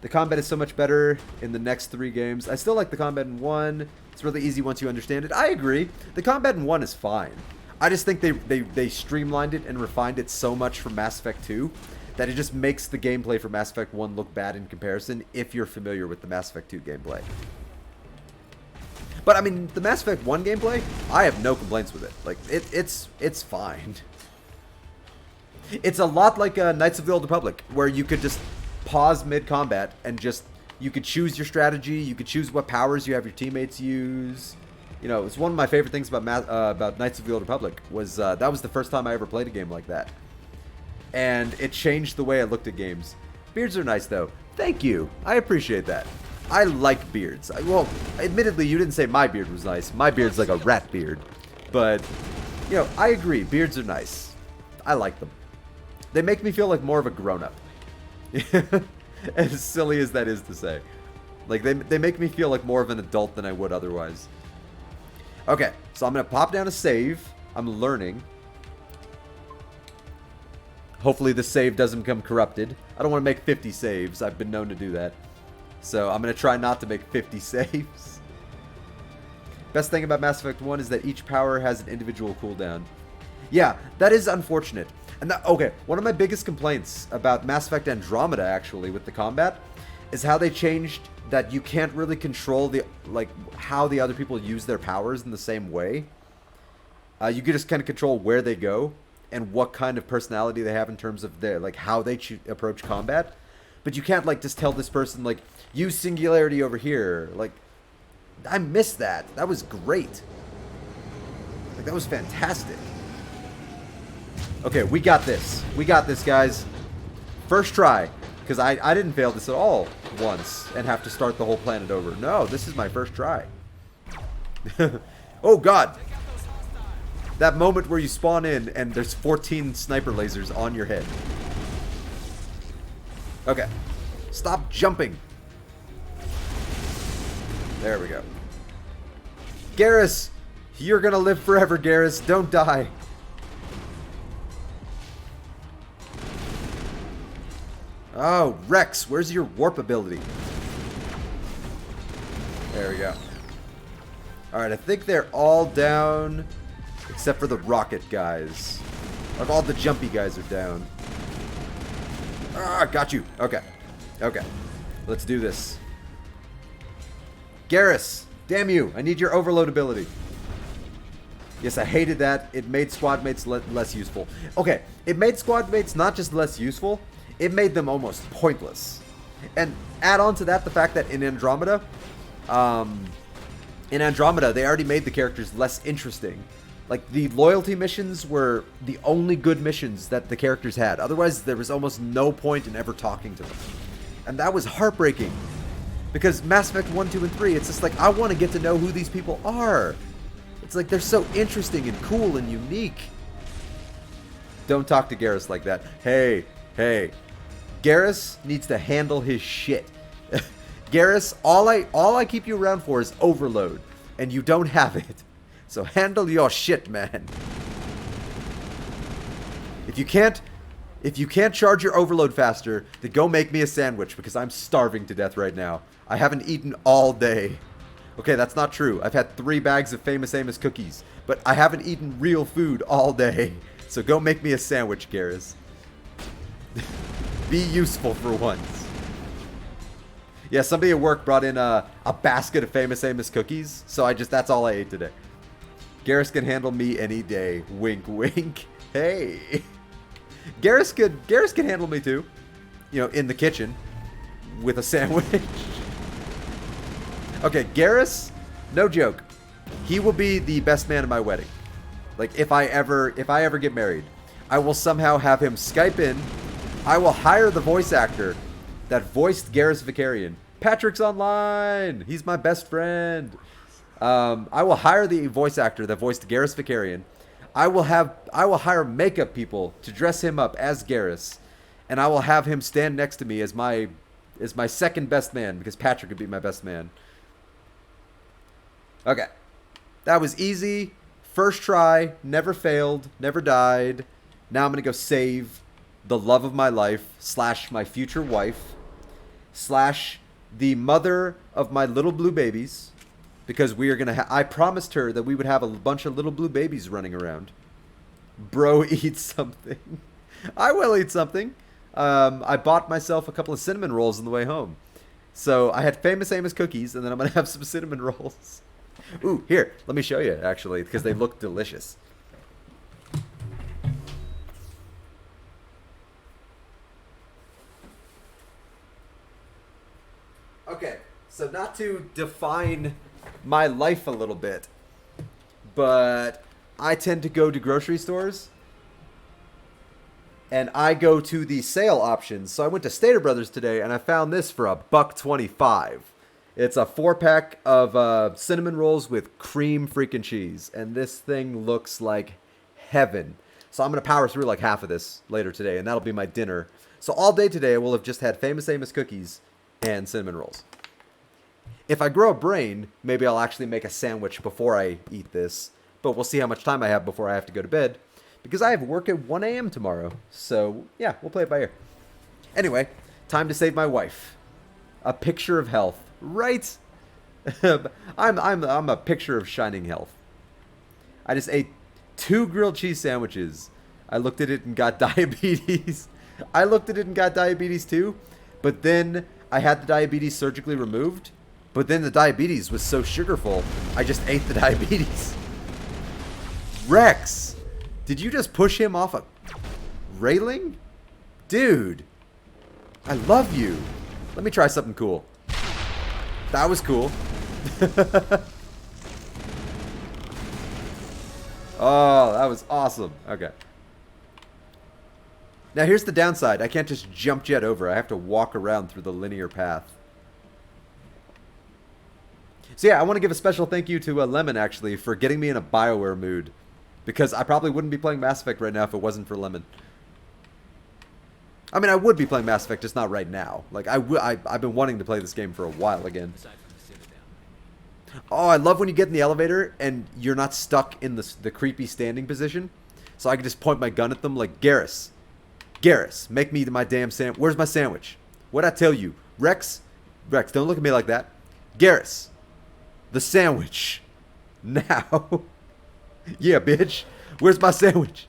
The combat is so much better in the next 3 games. I still like the combat in 1. It's really easy once you understand it. I agree. The combat in 1 is fine. I just think they streamlined it and refined it so much from Mass Effect 2 that it just makes the gameplay for Mass Effect 1 look bad in comparison if you're familiar with the Mass Effect 2 gameplay. But I mean, the Mass Effect 1 gameplay, I have no complaints with it. Like, it's fine. It's a lot like Knights of the Old Republic, where you could just pause mid-combat and just, you could choose your strategy, you could choose what powers you have your teammates use. You know, it's one of my favorite things about Knights of the Old Republic, was that was the first time I ever played a game like that. And it changed the way I looked at games. Beards are nice, though. Thank you. I appreciate that. I like beards. Well, admittedly, you didn't say my beard was nice. My beard's like a rat beard. But, you know, I agree. Beards are nice. I like them. They make me feel like more of a grown-up. As silly as that is to say. Like, they make me feel like more of an adult than I would otherwise. Okay, so I'm going to pop down a save. I'm learning. Hopefully the save doesn't become corrupted. I don't want to make 50 saves. I've been known to do that. So I'm going to try not to make 50 saves. Best thing about Mass Effect 1 is that each power has an individual cooldown. Yeah, that is unfortunate. And that, okay, one of my biggest complaints about Mass Effect Andromeda, actually, with the combat, is how they changed that you can't really control the how the other people use their powers in the same way. You can just kind of control where they go and what kind of personality they have in terms of their how they approach combat. But you can't just tell this person use singularity over here. I missed that. That was great. That was fantastic. Okay, we got this. We got this, guys. First try. Because I didn't fail this at all once and have to start the whole planet over. No, this is my first try. Oh, God. That moment where you spawn in and there's 14 sniper lasers on your head. Okay. Stop jumping. There we go. Garrus! You're gonna live forever, Garrus. Don't die. Oh, Rex, where's your warp ability? There we go. Alright, I think they're all down except for the rocket guys. All the jumpy guys are down. Ah, got you. Okay. Okay. Let's do this. Garrus, damn you. I need your overload ability. Yes, I hated that. It made squad mates less useful. Okay, it made squad mates not just less useful, it made them almost pointless. And add on to that the fact that in Andromeda, they already made the characters less interesting. The loyalty missions were the only good missions that the characters had. Otherwise, there was almost no point in ever talking to them. And that was heartbreaking. Because Mass Effect 1, 2, and 3, it's just I want to get to know who these people are. It's they're so interesting and cool and unique. Don't talk to Garrus like that. Hey, hey. Garrus needs to handle his shit. Garrus, all I keep you around for is overload. And you don't have it. So handle your shit, man. If you can't charge your overload faster, then go make me a sandwich because I'm starving to death right now. I haven't eaten all day. Okay, that's not true. I've had 3 bags of Famous Amos cookies, but I haven't eaten real food all day. So go make me a sandwich, Garrus. Be useful for once. Yeah, somebody at work brought in a basket of Famous Amos cookies, so that's all I ate today. Garrus can handle me any day. Wink, wink. Hey. Garrus can handle me too. In the kitchen with a sandwich. Okay, Garrus, no joke. He will be the best man at my wedding. If I ever get married, I will somehow have him Skype in. I will hire the voice actor that voiced Garrus Vicarian. Patrick's online. He's my best friend. I will hire the voice actor that voiced Garrus Vicarian. I will hire makeup people to dress him up as Garrus, and I will have him stand next to me as my second best man because Patrick would be my best man. Okay, that was easy. First try, never failed, never died. Now I'm gonna go save the love of my life / my future wife / the mother of my little blue babies. Because we are going to I promised her that we would have a bunch of little blue babies running around. Bro, eat something. I will eat something. I bought myself a couple of cinnamon rolls on the way home. So I had Famous Amos cookies, and then I'm going to have some cinnamon rolls. Ooh, here, let me show you, actually, because they look delicious. Okay, so not to define my life a little bit, but I tend to go to grocery stores and I go to the sale options. So I went to Stater Brothers today and I found this for $1.25. It's a 4-pack of cinnamon rolls with cream freaking cheese, and this thing looks like heaven. So I'm gonna power through half of this later today, and that'll be my dinner. So all day today I will have just had Famous Amos cookies and cinnamon rolls. If I grow a brain, maybe I'll actually make a sandwich before I eat this. But we'll see how much time I have before I have to go to bed. Because I have work at 1 a.m. tomorrow. So, yeah, we'll play it by ear. Anyway, time to save my wife. A picture of health. Right? I'm a picture of shining health. I just ate 2 grilled cheese sandwiches. I looked at it and got diabetes. I looked at it and got diabetes too. But then I had the diabetes surgically removed. But then the diabetes was so sugarful, I just ate the diabetes. Rex, did you just push him off a railing? Dude, I love you. Let me try something cool. That was cool. Oh, that was awesome. Okay. Now here's the downside. I can't just jump jet over. I have to walk around through the linear path. So yeah, I want to give a special thank you to Lemon, actually, for getting me in a BioWare mood. Because I probably wouldn't be playing Mass Effect right now if it wasn't for Lemon. I mean, I would be playing Mass Effect, just not right now. Like, I've been wanting to play this game for a while again. Oh, I love when you get in the elevator and you're not stuck in the creepy standing position. So I can just point my gun at them like, Garrus, make me my damn sandwich. Where's my sandwich? What'd I tell you? Rex, don't look at me like that. Garrus, the sandwich. Now. Yeah, bitch. Where's my sandwich?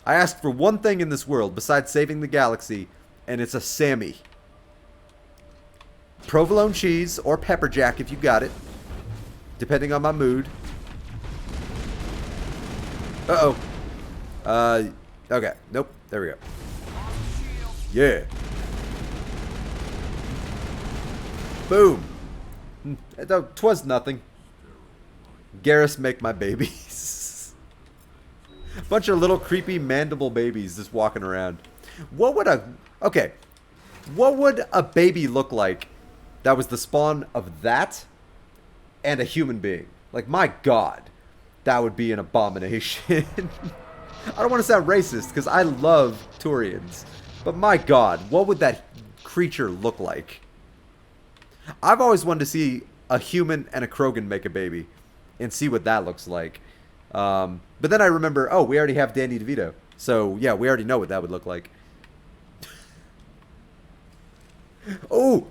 I asked for one thing in this world besides saving the galaxy, and it's a Sammy. Provolone cheese or pepper jack if you got it, depending on my mood. Uh-oh. Okay. Nope. There we go. Yeah. Boom. Twas nothing. Garrus, make my babies. Bunch of little creepy mandible babies just walking around. What would a baby look like that was the spawn of that and a human being? Like, my God, that would be an abomination. I don't want to sound racist because I love Turians, but my God, what would that creature look like? I've always wanted to see a human and a Krogan make a baby and see what that looks like. But then I remember, oh, we already have Danny DeVito. So, yeah, we already know what that would look like. Oh,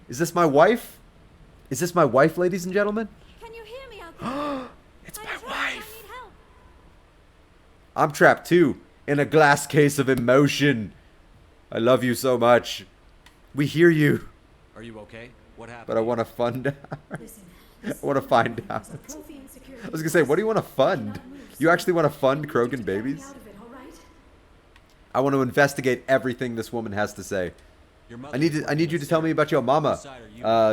is this my wife? Is this my wife, ladies and gentlemen?
Can you hear me out there?
It's my wife. I'm trapped too, in a glass case of emotion. I love you so much. We hear you.
Are you okay? What happened?
But I want to fund out.
Listen,
I want to find out. I was going to say, what do you want to fund? You actually want to fund Krogan babies? I want to investigate everything this woman has to say. I need you to tell me about your mama,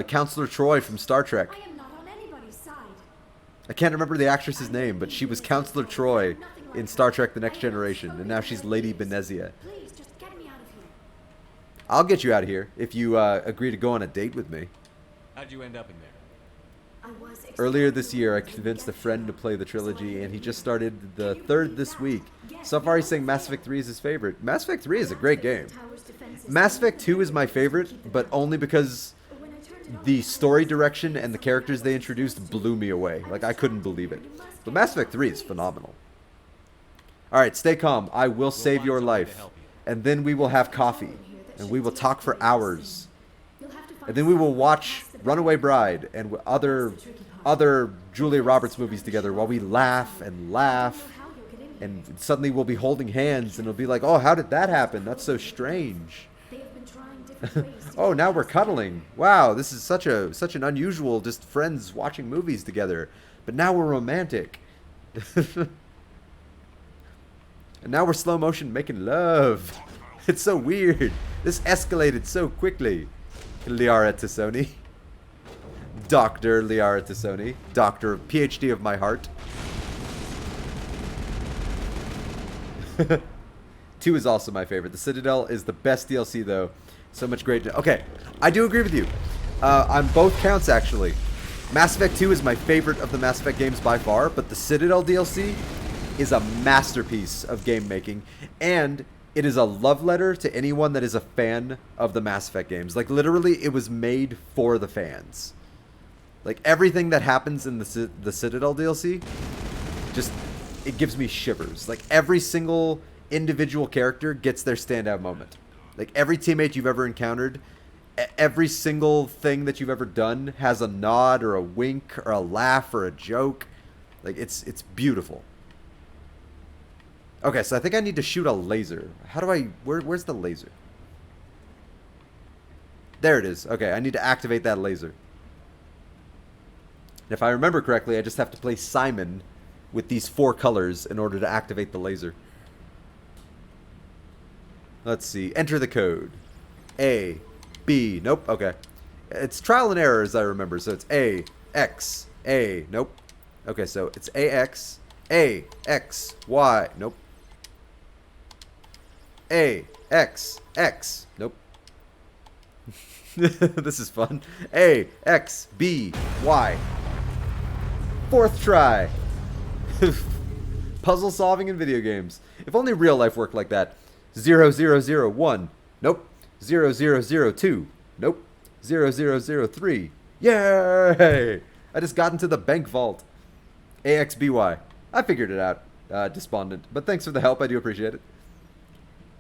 Counselor Troy from Star Trek.
I am not on anybody's side.
I can't remember the actress's name, but she was Counselor Troy in Star Trek The Next Generation, and now she's Lady Benezia.
Please, just get me out of here.
I'll get you out of here if you agree to go on a date with me.
How'd you end up in there?
Earlier this year, I convinced a friend to play the trilogy, and he just started the third this week. So far, he's saying Mass Effect 3 is his favorite. Mass Effect 3 is a great game. Mass Effect 2 is my favorite, but only because the story direction and the characters they introduced blew me away. Like, I couldn't believe it. But Mass Effect 3 is phenomenal. Alright, stay calm. I will save your life. And then we will have coffee. And we will talk for hours. And then we will watch Runaway Bride and other Julia Roberts movies together while we laugh. And suddenly we'll be holding hands and it'll be like, oh, how did that happen? That's so strange. Oh, now we're cuddling. Wow, this is such an unusual, just friends watching movies together. But now we're romantic. And now we're slow motion making love. It's so weird. This escalated so quickly. Liara Tassoni. Dr. Liara Tassoni. Doctor, PhD of my heart. 2 is also my favorite. The Citadel is the best DLC, though. So much great. Okay, I do agree with you. On both counts, actually. Mass Effect 2 is my favorite of the Mass Effect games by far, but the Citadel DLC is a masterpiece of game making. And it is a love letter to anyone that is a fan of the Mass Effect games. Like, literally, it was made for the fans. Like, everything that happens in the Citadel DLC, just, it gives me shivers. Like, every single individual character gets their standout moment. Like, every teammate you've ever encountered, every single thing that you've ever done has a nod or a wink or a laugh or a joke. Like, it's beautiful. Okay, so I think I need to shoot a laser. How do I... Where's the laser? There it is. Okay, I need to activate that laser. And if I remember correctly, I just have to play Simon with these 4 colors in order to activate the laser. Let's see. Enter the code. A, B. Nope. Okay. It's trial and error as I remember. So it's A, X, A. Nope. Okay, so it's A, X, A, X, Y. Nope. A, X, X. Nope. This is fun. A, X, B, Y. 4th try. Puzzle solving in video games. If only real life worked like that. 0001. Nope. 0002. Nope. 0003. Yay! I just got into the bank vault. AXBY. I figured it out. Despondent. But thanks for the help. I do appreciate it.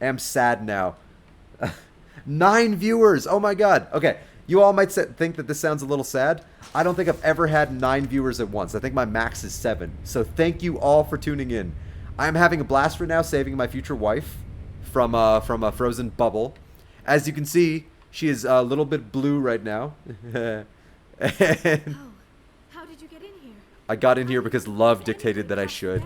Am sad now. 9 viewers. Oh my god. Okay. You all might think that this sounds a little sad. I don't think I've ever had 9 viewers at once. I think my max is 7. So thank you all for tuning in. I'm having a blast right now saving my future wife from a frozen bubble. As you can see, she is a little bit blue right now. And
Oh, how did you get in here?
I got in here because love dictated that I should.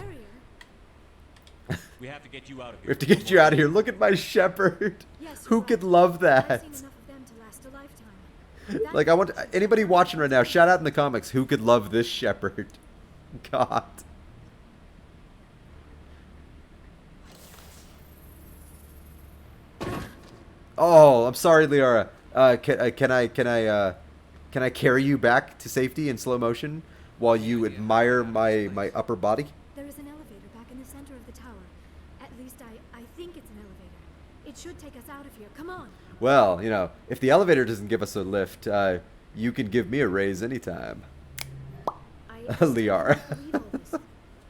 We have to get you out of here.
We have to get you out of here. Look at my shepherd.
Yes,
Who
you're
could
right.
love
I've
that?
seen enough of them to last a lifetime.
Like, I want anybody watching right now, shout out in the comics who could love this shepherd. God. Oh, I'm sorry, Liara. Can I carry you back to safety in slow motion while you admire my upper body?
There is an elevator back in the center of the tower. At least I think it's an elevator. It should take us out of here. Come on.
Well, you know, if the elevator doesn't give us a lift, you can give me a raise anytime. Liara.
Read all this.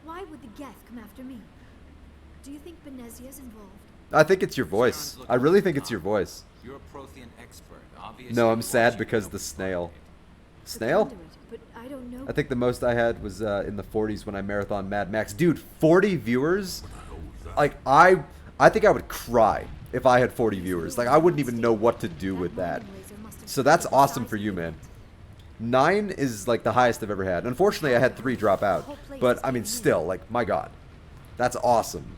Why would the Geth come after me? Do you think Benezia's involved?
I think it's your voice. I really think it's your voice.
You're a Prothean expert. Obviously,
No, I'm
you
sad
watch
because
your
the snail.
Could
Snail?
do it, but I don't know.
I think the most I had was in the 40s when I marathon Mad Max. Dude, 40 viewers? Like, I think I would cry if I had 40 viewers. Like, I wouldn't even know what to do with that. So that's awesome for you, man. 9 is, like, the highest I've ever had. Unfortunately, I had 3 drop out. But, I mean, still, like, my god. That's awesome.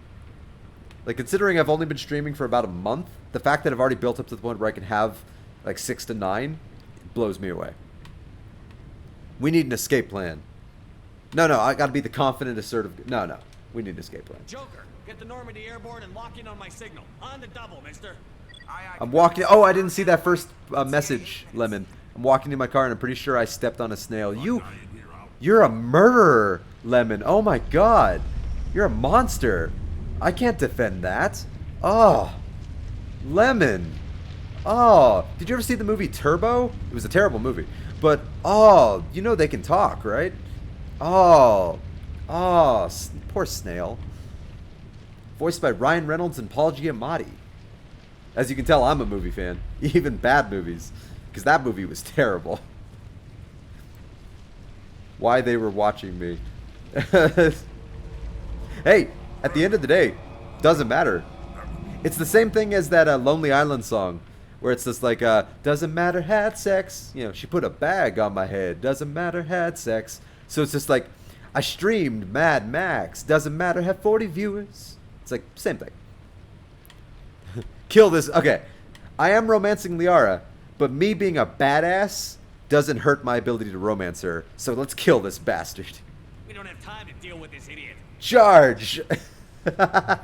Like, considering I've only been streaming for about a month, the fact that I've already built up to the point where I can have, like, 6 to 9 blows me away. We need an escape plan. No, I gotta be the confident, assertive... No. We need an escape plan.
Joker, get the Normandy airborne and lock in on my signal. On the double, mister.
I'm walking... Oh, I didn't see that first message, Lemon. I'm walking in my car and I'm pretty sure I stepped on a snail. You're a murderer, Lemon. Oh my god. You're a monster. I can't defend that. Oh. Lemon. Oh. Did you ever see the movie Turbo? It was a terrible movie. But, oh, you know they can talk, right? Oh. Oh, poor snail. Voiced by Ryan Reynolds and Paul Giamatti. As you can tell, I'm a movie fan. Even bad movies. Because that movie was terrible. Why they were watching me. Hey, at the end of the day, doesn't matter. It's the same thing as that Lonely Island song. Where it's just like, doesn't matter, had sex. You know, she put a bag on my head. Doesn't matter, had sex. So it's just like, I streamed Mad Max. Doesn't matter, had 40 viewers. It's like, same thing. Kill this. Okay. I am romancing Liara, but me being a badass doesn't hurt my ability to romance her. So let's kill this bastard.
We don't have time to deal with this idiot.
Charge!
I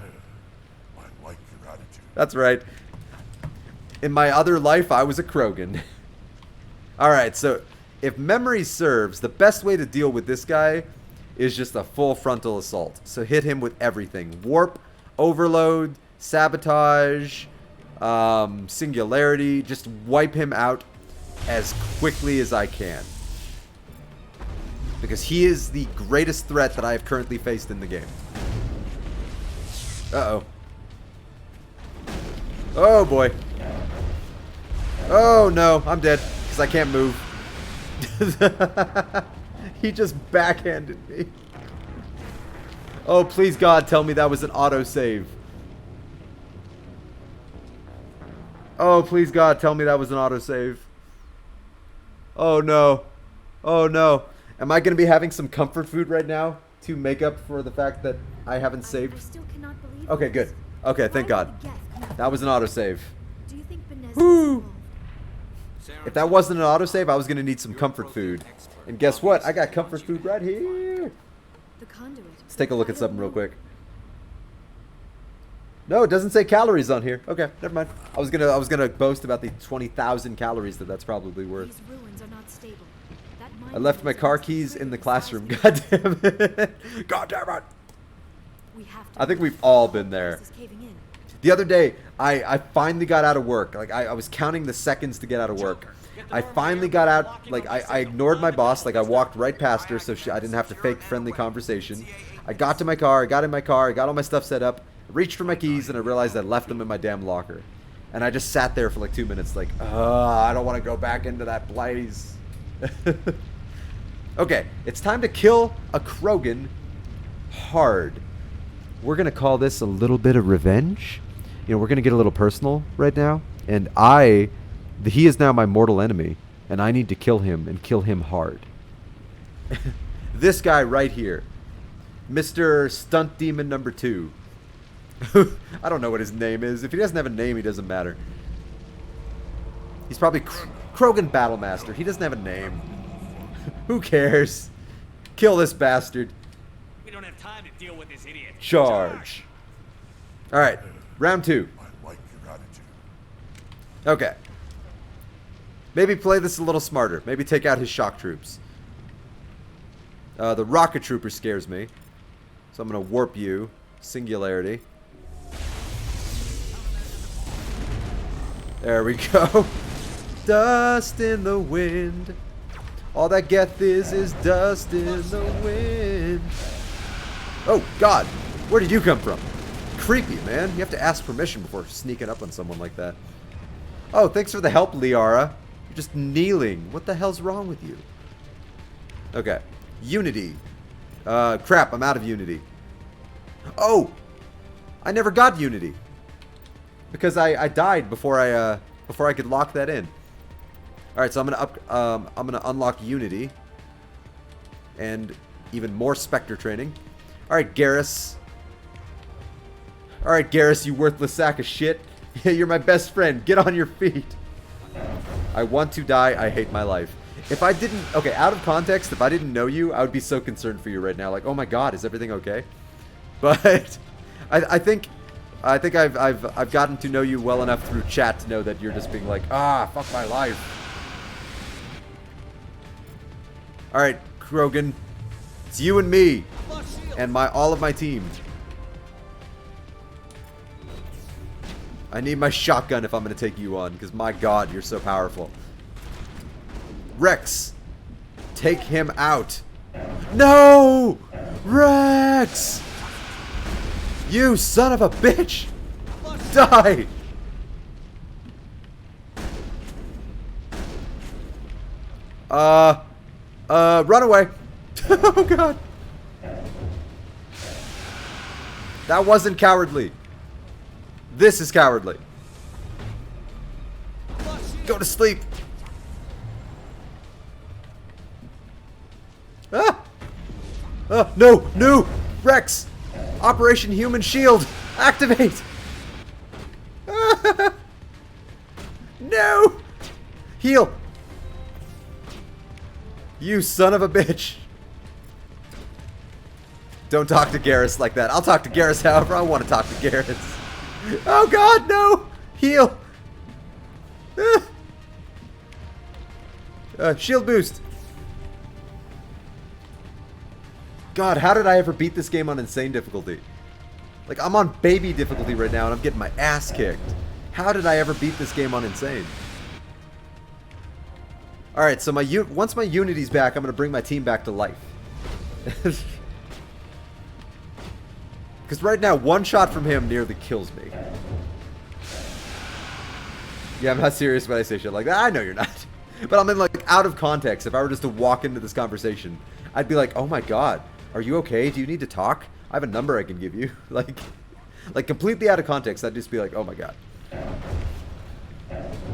like your attitude.
That's right. In my other life, I was a Krogan. Alright, so if memory serves, the best way to deal with this guy is just a full frontal assault. So hit him with everything. Warp, overload, sabotage, singularity. Just wipe him out as quickly as I can. Because he is the greatest threat that I have currently faced in the game. Uh-oh. Oh, boy. Oh, no. I'm dead. Because I can't move. He just backhanded me. Oh, please, God, tell me that was an autosave. Oh, please, God, tell me that was an autosave. Oh, no. Oh, no. Am I going to be having some comfort food right now to make up for the fact that I haven't
I
saved?
still cannot believe
Okay,
this.
good. Okay, thank
Why
God.
would the Geth come out?
That was an autosave.
Do you think Benez was
Woo!
involved?
If that wasn't an autosave, I was going to need some comfort food. And guess what? I got comfort food right here.
The conduit.
Let's take a look at something real quick. No, it doesn't say calories on here. Okay, never mind. I was gonna boast about the 20,000 calories that's probably worth.
These ruins are not stable. That
I left my car keys in the classroom. God damn it. God damn it.
We have to
I think we've all been there.
This is caving in.
The other day, I finally got out of work. Like, I was counting the seconds to get out of work. I finally got out. Like, I ignored my boss. Like, I walked right past her so I didn't have to fake friendly conversation. I got to my car. I got in my car. I got all my stuff set up. Reached for my keys, and I realized I left them in my damn locker. And I just sat there for like 2 minutes like, I don't want to go back into that blaze. Okay, it's time to kill a Krogan hard. We're going to call this a little bit of revenge. You know, we're going to get a little personal right now. And he is now my mortal enemy. And I need to kill him and kill him hard. This guy right here. Mr. Stunt Demon number 2. I don't know what his name is. If he doesn't have a name, he doesn't matter. He's probably Krogan Battlemaster. He doesn't have a name. Who cares? Kill this bastard.
We don't have time to deal with this idiot.
Charge. Alright, round 2.
I like your attitude.
Okay. Maybe play this a little smarter. Maybe take out his shock troops. The rocket trooper scares me. So I'm going to warp you. Singularity. There we go. Dust in the wind. All that Geth is dust in the wind. Oh, God. Where did you come from? Creepy, man. You have to ask permission before sneaking up on someone like that. Oh, thanks for the help, Liara. You're just kneeling. What the hell's wrong with you? Okay. Unity. Crap, I'm out of Unity. Oh! I never got Unity. Because I died before I could lock that in. Alright, so I'm gonna unlock Unity. And even more Spectre training. Alright, Garrus. Alright, Garrus, you worthless sack of shit. You're my best friend. Get on your feet. I want to die. I hate my life. If I didn't... Okay, out of context, if I didn't know you, I would be so concerned for you right now. Like, oh my god, is everything okay? But I think I've gotten to know you well enough through chat to know that you're just being like, fuck my life. Alright, Krogan. It's you and me. And all of my team. I need my shotgun if I'm going to take you on, because my god, you're so powerful. Rex! Take him out. No! Rex! You son of a bitch! Die! Run away. Oh god. That wasn't cowardly. This is cowardly. Go to sleep. Ah! No! No! Rex! Operation Human Shield! Activate! Ah! No! Heal! You son of a bitch! Don't talk to Garrus like that. I'll talk to Garrus however I want to talk to Garrus. Oh god, no! Heal! Shield boost! God, how did I ever beat this game on insane difficulty? Like, I'm on baby difficulty right now, and I'm getting my ass kicked. How did I ever beat this game on insane? Alright, so once my Unity's back, I'm going to bring my team back to life. Because right now, one shot from him nearly kills me. Yeah, I'm not serious when I say shit like that. I know you're not. But I'm in, like, out of context. If I were just to walk into this conversation, I'd be like, oh my god, are you okay? Do you need to talk? I have a number I can give you. Like completely out of context, I'd just be like, oh my god.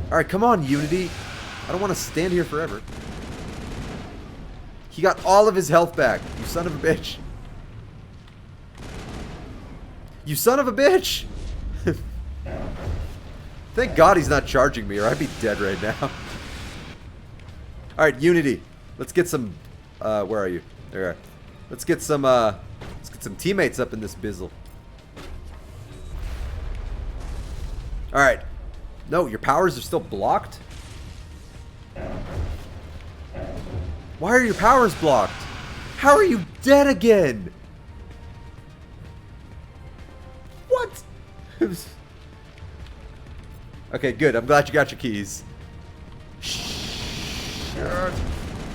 Alright, come on, Unity. I don't want to stand here forever. He got all of his health back. You son of a bitch. You son of a bitch! Thank God he's not charging me, or I'd be dead right now. Alright, Unity. Let's get some... where are you? There you are. Let's get some teammates up in this bizzle. Alright. No, your powers are still blocked? Why are your powers blocked? How are you dead again? What? Okay, good. I'm glad you got your keys. Shit.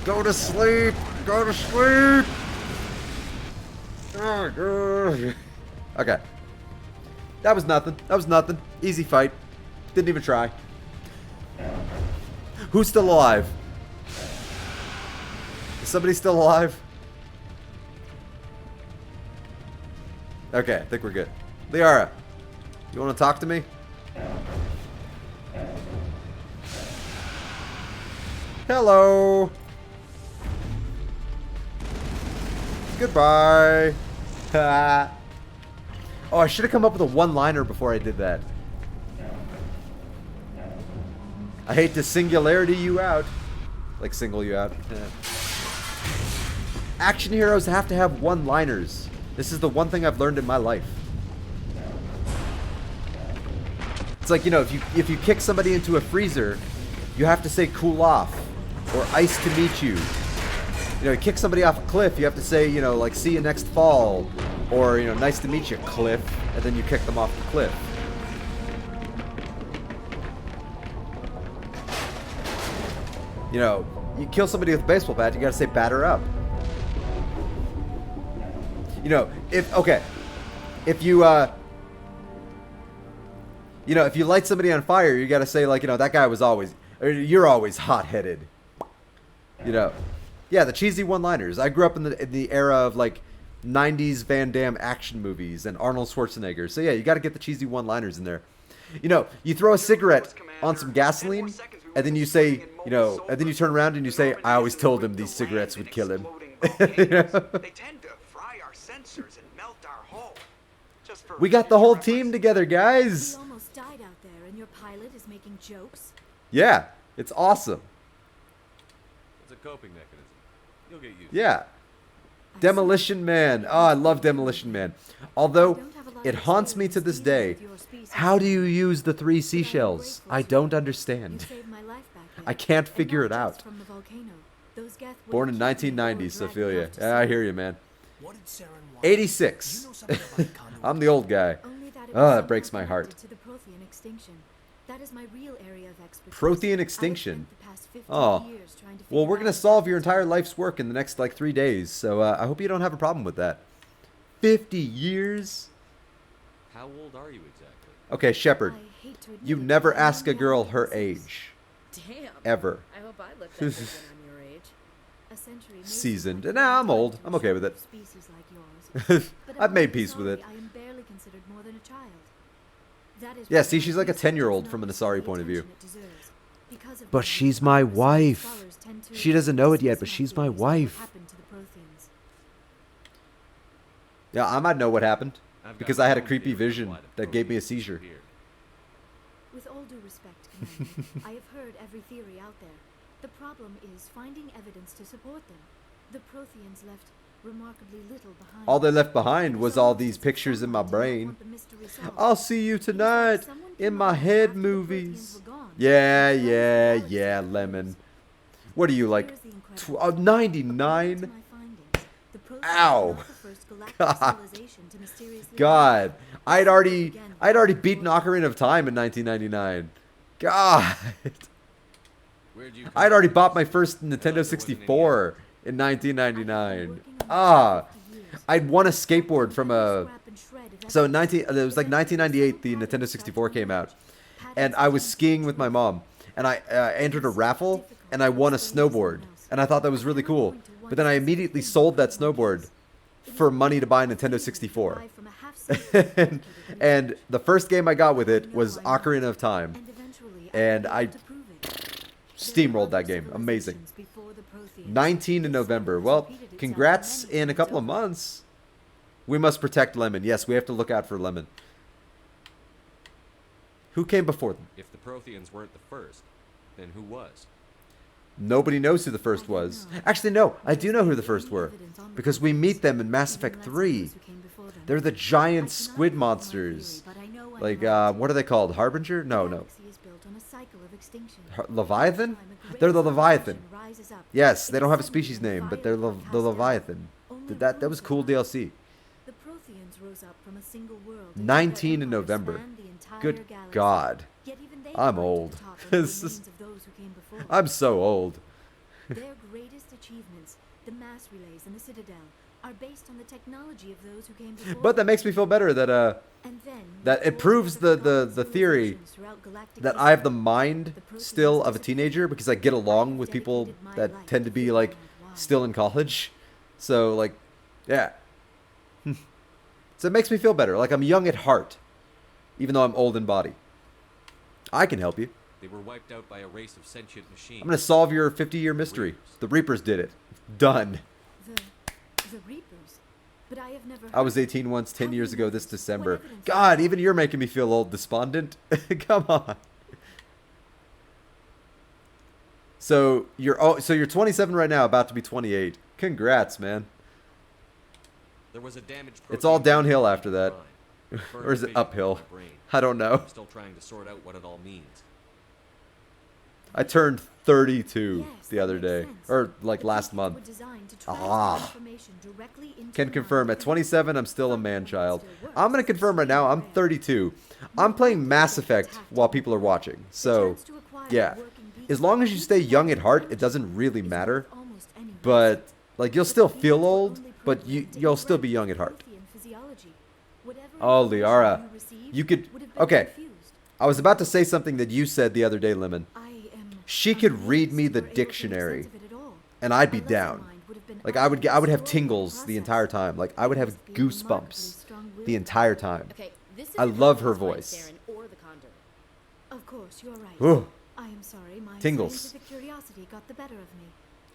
Go to sleep. Go to sleep. Okay. That was nothing. That was nothing. Easy fight. Didn't even try. Who's still alive? Is somebody still alive? Okay, I think we're good. Liara, you want to talk to me? Hello. Goodbye. Oh, I should have come up with a one-liner before I did that. I hate to singularity you out. Like single you out. Action heroes have to have one-liners. This is the one thing I've learned in my life. It's like, you know, if you kick somebody into a freezer, you have to say cool off or ice to meet you. You know, you kick somebody off a cliff, you have to say, you know, like see you next fall, or, you know, nice to meet you, Cliff, and then you kick them off the cliff. You know, you kill somebody with a baseball bat, you gotta say batter up. You know, if you, you know, if you light somebody on fire, you gotta say, like, you know, that guy was always, or you're always hot-headed. You know, yeah, the cheesy one-liners. I grew up in the era of, like, 90s Van Damme action movies and Arnold Schwarzenegger. So yeah, you gotta get the cheesy one-liners in there. You know, you throw a cigarette on some gasoline, and then you say, you know, and then you turn around and you say, I always told him these cigarettes would kill him. You know?
They tend to fry our sensors and melt our hull.
We got the whole team together, guys.
We almost died out there, and your pilot is making jokes.
Yeah, it's awesome.
It's a coping mechanism. You'll get used
Yeah. Demolition Man. Oh, I love Demolition Man. Although, it haunts me to this day. How do you use the 3 seashells? I don't understand. I can't figure it out. Born in 1990, Sophia. Yeah, I hear you, man. 86. I'm the old guy. Oh, that breaks my heart. Prothean extinction. Oh. Well, we're going to solve your entire life's work in the next, like, 3 days. So, I hope you don't have a problem with that. 50 years?
How old are you exactly?
Okay, Shepard. You never ask a girl her age.
Damn.
Ever.
I hope I look that good when I'm your age.
Seasoned. Nah, I'm old. I'm okay with it. I've made peace with it. Yeah, see, she's like a 10-year-old from an Asari point of view. But she's my wife. She doesn't know it yet, but she's my wife. Yeah, I might know what happened. Because I had a creepy vision that gave me a seizure.
With all due respect, Commander, I have heard every theory out there. The problem is finding evidence to support them. The Protheans left remarkably little behind.
All they left behind was all these pictures in my brain. I'll see you tonight in my head movies. Yeah, Lemon. What are you, like, 99? Ow.
first galactic
God.
civilization to mysteriously
God, I'd already
began
beaten Ocarina of Time in 1999. God,
Where'd you come
I'd already
up with
bought my
this?
first
I thought
Nintendo
there wasn't any
64 in 1999. Ah, I'd won a skateboard from a. So in 19, it was like 1998. The Nintendo 64 came out, and I was skiing with my mom, and I entered a raffle, and I won a snowboard, and I thought that was really cool. But then I immediately sold that snowboard for money to buy a Nintendo 64. And the first game I got with it was Ocarina of Time, and I steamrolled that game. Amazing. 19 in November. Well, congrats in a couple of months. We must protect Lemon. Yes, we have to look out for Lemon. Who came before them?
If the Protheans weren't the first, then who was?
Nobody knows who the first was. Actually, no, I do know who the first were. Because we meet them in Mass Effect 3. They're the giant squid monsters. Like, what are they called? Harbinger? No. Leviathan? They're the Leviathan. Yes, they don't have a species name, but they're the Leviathan. That was cool DLC. 19 in November. Good God. I'm old. I'm so old.
Their greatest achievements, the mass relays and the Citadel, are based on the technology of those who came before.
But that makes me feel better that that it proves the theory that I have the mind still of a teenager because I get along with people that tend to be like still in college. So like, yeah. So it makes me feel better. Like I'm young at heart, even though I'm old in body. I can help you.
They were wiped out by a race of sentient machines.
I'm gonna solve your 50-year mystery. The Reapers did it. Done.
The Reapers. But I have never
I was 18 once, 10 years ago this December. God, even you're making me feel old, despondent. Come on. So you're 27 right now, about to be 28. Congrats, man.
There was a damaged
It's all
Prothean
downhill
brain
after that.
mine.
Or is it
Burned
uphill?
vision in my brain.
I don't know.
I'm still trying to sort out what it all means.
I turned 32 the other day, or like last month. Can confirm at 27 I'm still a man-child. I'm gonna confirm right now I'm 32. I'm playing Mass Effect while people are watching. So yeah, as long as you stay young at heart, it doesn't really matter. But like you'll still feel old, but you'll still be young at heart. Oh, Liara, you could. Okay, I was about to say something that you said the other day, Lemon. She could read me the dictionary, and I'd be down. Like I would have tingles the entire time. Like I would have goosebumps the entire time.
Okay, this
I
isn't
love her
always like
voice.
Saren or the Condor.
Of course, you're right.
Ooh.
I am sorry, my
Tingles.
scientific curiosity got the better of me.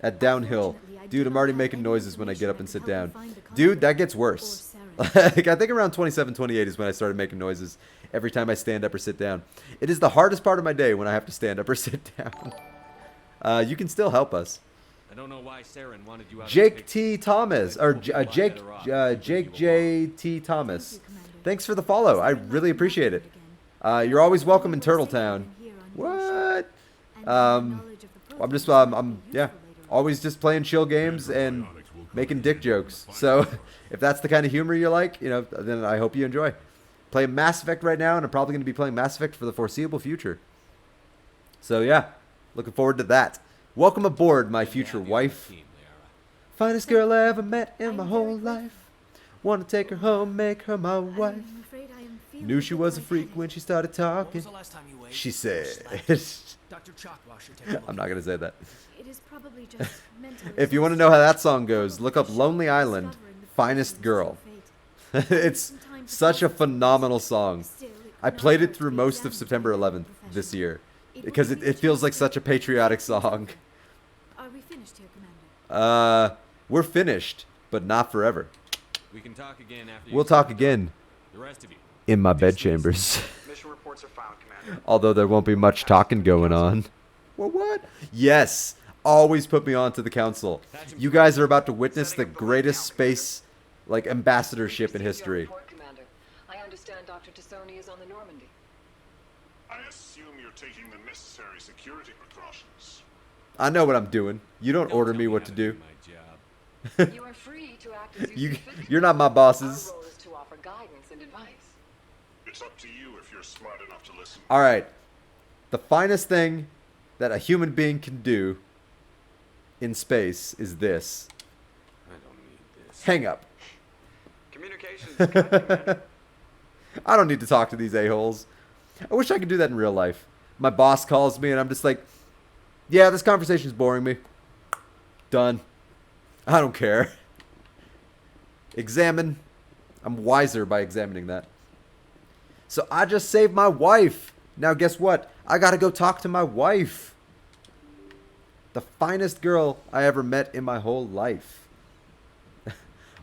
At downhill. Dude, I'm already making noises when I get up and sit down. Dude, that gets worse. Like, I think around 27, 28 is when I started making noises every time I stand up or sit down. It is the hardest part of my day when I have to stand up or sit down. You can still help us.
I don't know why Saren wanted you out of the
Jake
picture.
T. Thomas, or Jake J. T. Thomas. Thanks for the follow. I really appreciate it. You're always welcome in Turtletown. What? I'm just, yeah, always just playing chill games and making dick jokes. So if that's the kind of humor you like, you know, then I hope you enjoy. Playing Mass Effect right now, and I'm probably going to be playing Mass Effect for the foreseeable future. So yeah, looking forward to that. Welcome aboard, my future wife. Finest girl I ever met in my whole life. Want to take her home, make her my wife. Knew she was a freak when she started talking. She said. I'm not going to say that.
It is probably just mental
If you want to know how that song goes, look up Lonely Island, Finest Girl. It's such a phenomenal song. I played it through most of September 11th this year because it feels like such a patriotic song.
Are we finished here, Commander?
We're finished, but not forever.
We can talk again after you
We'll talk again
The rest of you.
in my bedchambers.
Mission reports are filed, Commander.
Although there won't be much talking going on. Well, what? Yes. Always put me on to the council. You guys are about to witness the greatest space, like, ambassadorship in history.
Report, Commander. I understand Dr. Tassoni is on the Normandy.
I assume you're taking the necessary security precautions.
I know what I'm doing. You don't order me what to do.
My job.
You are free to act as you see fit.
You're not my
Our
bosses.
role is to offer guidance and advice.
It's up to you if you're smart enough to listen.
All right. The finest thing that a human being can do in space is this.
I don't need this.
Hang up.
Communications is connecting, man.
I don't need to talk to these a-holes. I wish I could do that in real life. My boss calls me and I'm just like, yeah, this conversation's boring me. Done. I don't care. Examine. I'm wiser by examining that. So I just saved my wife. Now guess what? I gotta go talk to my wife. The finest girl I ever met in my whole life.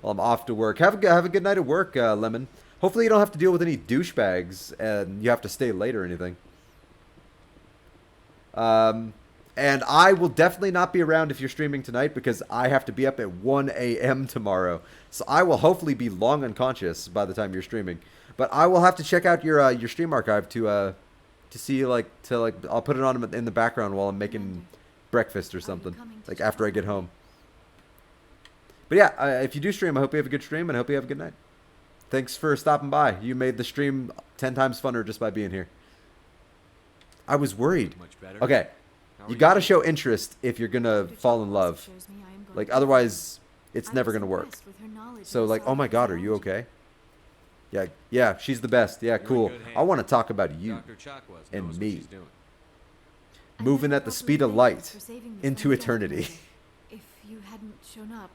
Well, I'm off to work. Have a good night at work, Lemon. Hopefully you don't have to deal with any douchebags and you have to stay late or anything. And I will definitely not be around if you're streaming tonight because I have to be up at 1 a.m. tomorrow. So I will hopefully be long unconscious by the time you're streaming. But I will have to check out your stream archive to see I'll put it on in the background while I'm making breakfast or something, like after I get home. But yeah, if you do stream, I hope you have a good stream and I hope you have a good night. Thanks for stopping by. You made the stream 10 times funner just by being here. I was worried.
Much better.
Okay, you got to show interest if you're gonna fall in love. Like otherwise, it's never gonna work. So like, oh my God, are you okay? Yeah, she's the best. Yeah, cool. I want to talk about you
Dr. Chakwas
and
knows what
me.
she's doing.
moving at the speed of light into eternity.
If you hadn't shown up,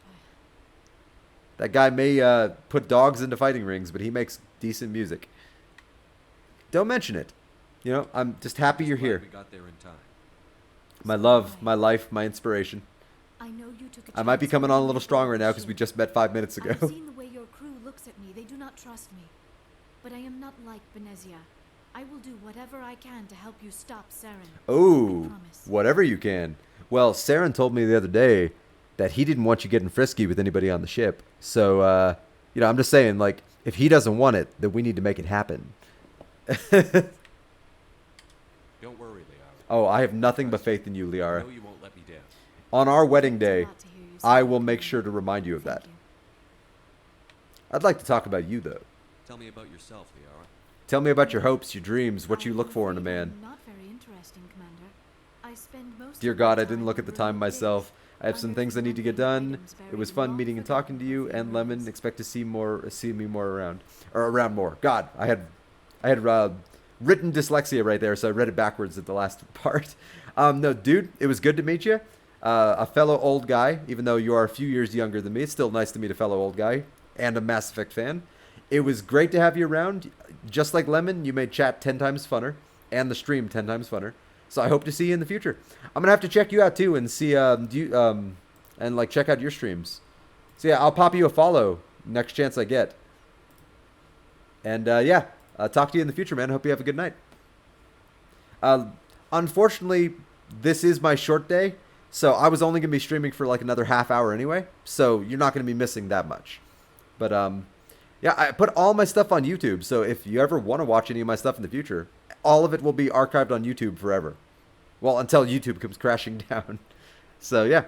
That guy may put dogs into fighting rings, but he makes decent music. Don't mention it. You know, I'm just happy you're
Glad
here.
We got there in time.
My love, my life, my inspiration.
I know you took a
I might be
chance
coming on a
on
little
me
stronger now
ship.
because we just met 5 minutes ago.
I've seen the way your crew looks at me. They do not trust me. But I am not like Benezia. I will do whatever I can to help you stop Saren.
Oh,
I promise.
whatever you can. Well, Saren told me the other day that he didn't want you getting frisky with anybody on the ship. So, you know, I'm just saying, like, if he doesn't want it, then we need to make it happen.
Don't worry, Liara.
Oh, I have nothing but faith in you,
I
Liara.
know you won't let me down.
On our wedding day,
It's a lot to hear you say
I
that,
will make
Commander.
sure to remind you of that.
Thank you.
I'd like to talk about you, though.
Tell me about yourself, Liara.
Tell me about your hopes, your dreams, what
I
you
am
look for in a
afraid
man.
I'm not very interesting, Commander. I spend most
Dear
of
God,
my
I didn't
time
look at the time
ruining
myself.
things,
I have some things I need to get
unearthing
done.
items
It
buried
was
in
fun
long
meeting and
forgotten
talking to you and
rooms.
Lemon. Expect to see me more around, or around more. God, I had written dyslexia right there, so I read it backwards at the last part. No, dude, it was good to meet you. A fellow old guy, even though you are a few years younger than me. It's still nice to meet a fellow old guy and a Mass Effect fan. It was great to have you around. Just like Lemon, you made chat 10 times funner and the stream 10 times funner. So I hope to see you in the future. I'm gonna have to check you out too and see and like check out your streams. So yeah, I'll pop you a follow next chance I get. And yeah, talk to you in the future, man. Hope you have a good night. Unfortunately, this is my short day, so I was only gonna be streaming for like another half hour anyway. So you're not gonna be missing that much. But yeah, I put all my stuff on YouTube, so if you ever want to watch any of my stuff in the future, all of it will be archived on YouTube forever. Well, until YouTube comes crashing down. So, yeah.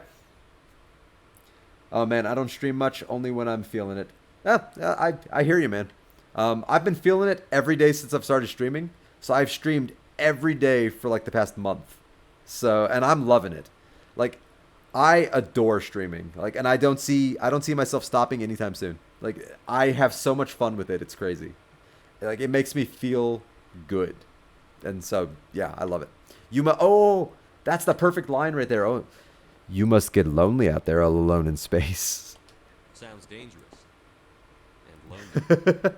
Oh, man, I don't stream much, only when I'm feeling it. I hear you, man. I've been feeling it every day since I've started streaming, so I've streamed every day for, like, the past month. So, and I'm loving it. Like, I adore streaming. Like, and I don't see myself stopping anytime soon. Like, I have so much fun with it. It's crazy. Like, it makes me feel good. And so, yeah, I love it. Oh, that's the perfect line right there. Oh, you must get lonely out there all alone in space.
Sounds dangerous. And lonely.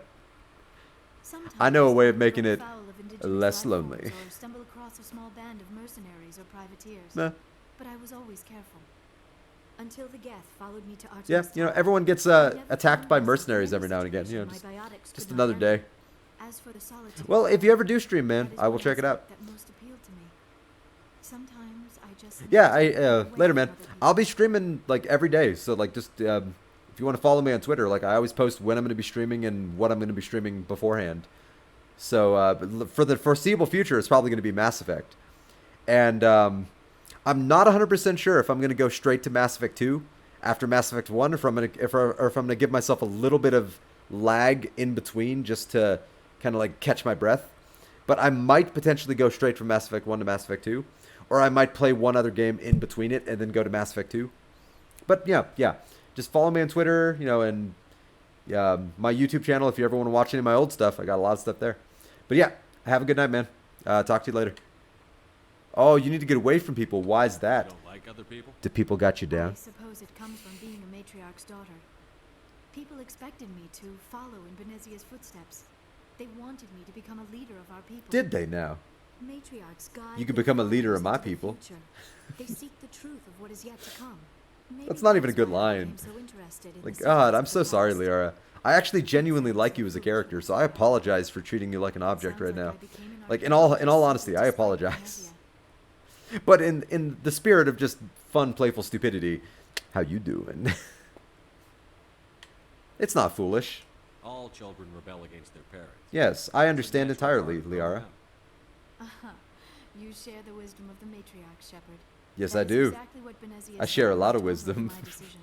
Sometimes
I know a way of
I
making
run
it
afoul of indigenous
less
life
lonely.
forms Or stumble across a small band of mercenaries or privateers.
Nah.
But I was always careful. Until the Geth followed me to Artemis
Yeah, you know,
Tower.
everyone gets
I never
attacked
found
by
myself in
mercenaries
any
every now and again. You know,
situation my biotics
just
could not
another day.
handle. As for the solitude,
Well, if you ever do stream, man,
that is
I will
what
check it out.
that most appealed to me. Sometimes I just
Yeah,
need to get away
later,
from
man.
other people.
I'll be streaming like every day. So like, just if you want to follow me on Twitter, like I always post when I'm going to be streaming and what I'm going to be streaming beforehand. So but for the foreseeable future, it's probably going to be Mass Effect, and I'm not 100% sure if I'm going to go straight to Mass Effect 2 after Mass Effect 1, if I'm gonna give myself a little bit of lag in between just to kind of like catch my breath. But I might potentially go straight from Mass Effect 1 to Mass Effect 2, or I might play one other game in between it and then go to Mass Effect 2. But yeah, just follow me on Twitter, and my YouTube channel if you ever want to watch any of my old stuff. I got a lot of stuff there. But yeah, have a good night, man. Talk to you later. Oh, you need to get away from people. Why is that?
Don't like other people?
Do people got you
I
down?
suppose it comes from being a matriarch's daughter. People expected me to follow in Benezia's footsteps. They wanted me to become a leader of our people.
Did they now?
Matriarchs guide
You could
their
become a leader of
followers
my
into the
people.
future. They seek the truth of what is yet to come. Maybe
That's not even a
that's
good
why I
line.
became so interested in
Like,
the
God,
secrets
I'm
of
so
the
sorry,
past.
Liara. I actually genuinely like you as a character, so I apologize for treating you like an object
Sounds
right
like
now.
I became an
Like, in
archetype
all
of
honesty, I
despite
apologize.
Benezia.
But in the spirit of just fun, playful stupidity, how you doing? It's not foolish.
All children rebel against their parents.
Yes, I
It's a
understand
natural
entirely,
part of growing
Liara.
up.
Uh-huh. You share the wisdom of the matriarch, Shepard.
Yes,
That
I
is
do.
Exactly what Benezia
I share a
said
lot of
when I told her
wisdom.
my decision.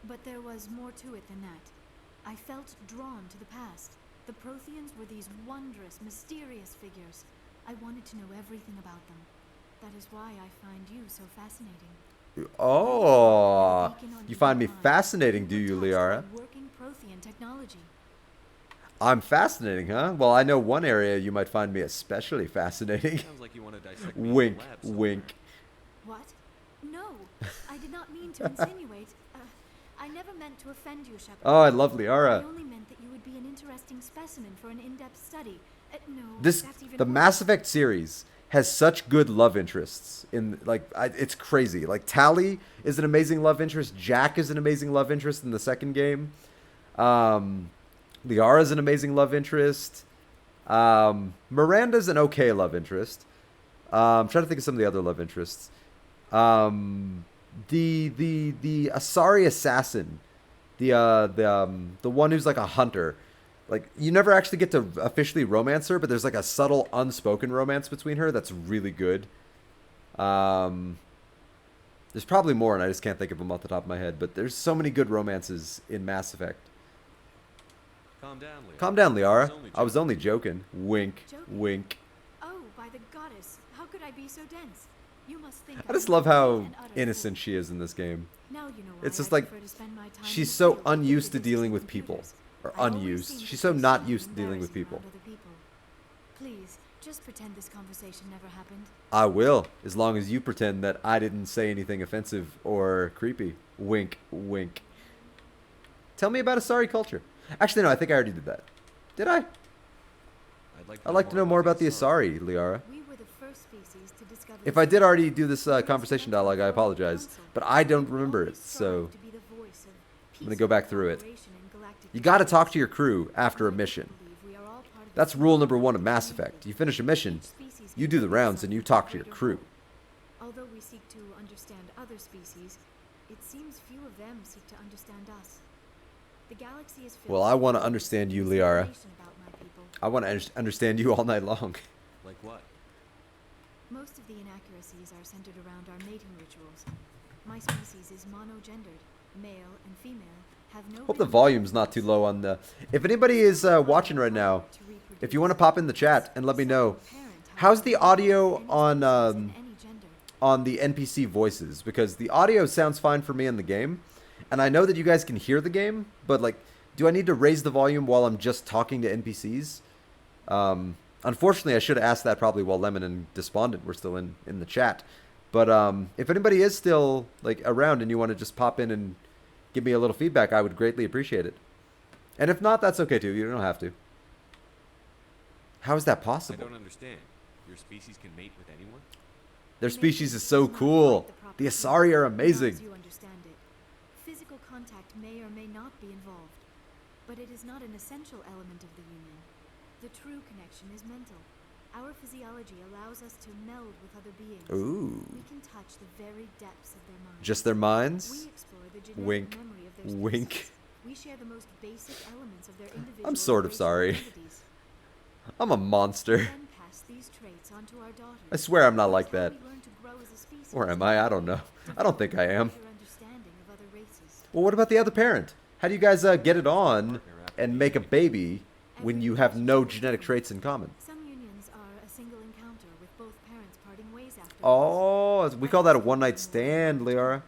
But there was more to it than that. I felt drawn to the past. The Protheans were these wondrous, mysterious figures. I wanted to know everything about them. That is why I find you so fascinating.
Oh, you find me fascinating, do you, Liara?
Working Prothean technology.
I'm fascinating, huh? Well, I know one area you might find me especially fascinating.
Sounds like you want to dissect me in the
Wink,
lab somewhere.
wink.
What? No, I did not mean to insinuate. I never meant to offend you, Shepard.
Oh, I love
I
Liara.
only meant that you would be an interesting specimen for an in-depth study. No,
This
that's even
the
worse.
Mass Effect series has such good love interests in it's crazy. Like Tali is an amazing love interest. Jack is an amazing love interest in the second game. Liara is an amazing love interest. Miranda's an okay love interest. I'm trying to think of some of the other love interests. The Asari assassin, the one who's like a hunter. Like, you never actually get to officially romance her, but there's like a subtle unspoken romance between her that's really good. There's probably more, and I just can't think of them off the top of my head. But there's so many good romances in Mass Effect.
Calm down, Leo.
Calm down, Liara.
I was only
I was only joking. Wink,
Joking?
wink.
Oh, by the goddess! How could I be so dense? You must think
I just
I'm
love
a
how
complete and utter
innocent
fool.
she is in this game.
Now you know
It's
why
just
I
like
prefer to spend my time
she's
in
so
the field
unused to
visiting
dealing with people.
computers.
Or
I always
unused.
seem to
She's so
feel
not
so
used to dealing with
embarrassing
people.
around other people. Please, just pretend this conversation never happened.
I will, as long as you pretend that I didn't say anything offensive or creepy. Wink, wink. Tell me about Asari culture. Actually, no, I think I already did that. Did I? I'd like to know more about the Asari, Liara.
We were the first species to discover.
If I did already do this conversation dialogue, I apologize. But I don't remember it, so I'm going to go back through it. You got to talk to your crew after a mission. That's rule number 1 of Mass Effect. You finish a mission, you do the rounds, and you talk to your crew.
Although we seek to understand other species, it seems few of them seek to understand us. The galaxy is filled
Well, I
with
want to understand you, Liara.
misinformation about my people.
I want to understand you all night long.
Like what?
Most of the inaccuracies are centered around our mating rituals. My species is monogendered. Male and female have no.
Hope the
written
volume's not too low on the... If anybody is watching right now, if you want to pop in the chat and let me know, how's the audio on the NPC voices? Because the audio sounds fine for me in the game, and I know that you guys can hear the game, but like, do I need to raise the volume while I'm just talking to NPCs? Unfortunately, I should have asked that probably while Lemon and Despondent were still in the chat. But if anybody is still like around and you want to just pop in and give me a little feedback, I would greatly appreciate it. And if not, that's okay too. You don't have to. How is that
I
possible?
don't understand. Your species can mate with anyone?
Their species is so cool. The Asari are amazing.
You understand it. Physical contact may or may not be involved, but it is not an essential element of the union. The true connection is mental. Our physiology allows us to meld with other beings.
Ooh.
We can touch the very depths of their minds.
Just their minds?
We explore the genetic
Wink.
memory of their
Wink.
species. We share the most basic elements of their individual
I'm sort of
racial
sorry.
identities.
I'm a monster.
Then pass these traits on to our daughters.
I swear I'm not like
That's how
that.
we learn to grow as a species.
Or am I? I don't know. I don't think I am.
Better understanding of other races.
Well, what about the other parent? How do you guys get it on and make a baby when you have no genetic traits in common?
Some unions are a single encounter with both parents parting ways afterwards.
Oh, we call that a one-night stand, Liara.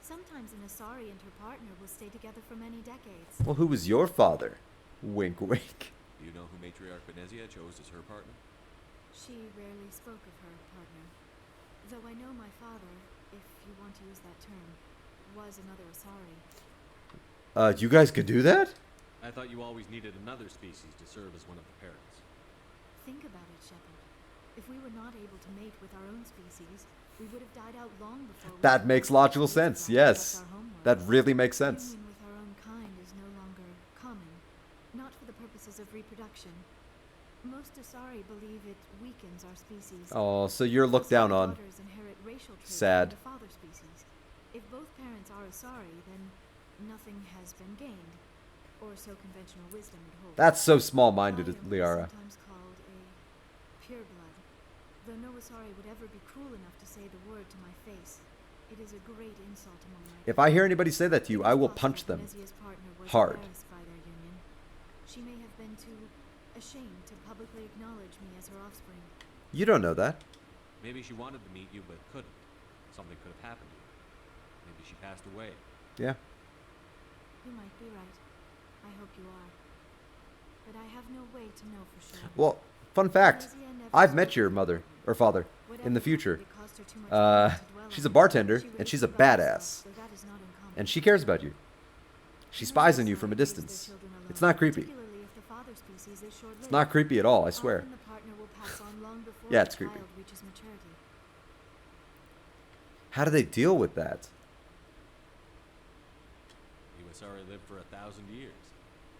Sometimes an Asari and her partner will stay together for many decades.
Well, who was your father? Wink, wink.
Do you know who Matriarch Venezia chose as her partner?
She rarely spoke of her partner. Though I know my father, if you want to use that term, was another Asari.
You guys could do that?
I thought you always needed another species to serve as one of the parents.
Think about it, Shepard. If we were not able to mate with our own species, we would have died out long before.
That makes logical sense, yes. That really makes sense.
Union with our own kind is no longer common, not for the purposes of reproduction. Most Asari believe it weakens our species.
Oh, so you're looked down on.
Daughters inherit racial traits
Sad.
from the father species. If both parents are Asari, then nothing has been gained, or so conventional wisdom would hold.
That's so small-minded,
I am
Liara.
sometimes called a pureblood, though no Asari would ever be cruel enough to say the word to my face. It is a great insult among my
If I hear anybody say that to you, I will punch them.
Venezia's partner was
hard.
embarrassed by their union. She may have been too ashamed to publicly acknowledge me as her offspring.
You don't know that.
Maybe she wanted to meet you but couldn't. Something could have happened to her. Maybe she passed away.
Yeah.
You might be right. I hope you are. But I have no way to know for sure.
Well, fun fact.
Venezia never
I've met
spoke
your
of
mother,
her.
or father,
Whatever
in the future.
happened, it cost her too much money to dwell
She's a
on.
bartender,
She
and she's a
raised her by herself,
badass.
so that is not uncommon.
And she cares about you. She spies on you from a distance. It's not creepy.
Particularly if the father species is short-lived.
It's not creepy at all, I swear.
Often the partner will pass on long before
Yeah,
the
it's creepy.
child reaches maturity.
How do they deal with that?
You Asari lived for 1,000 years.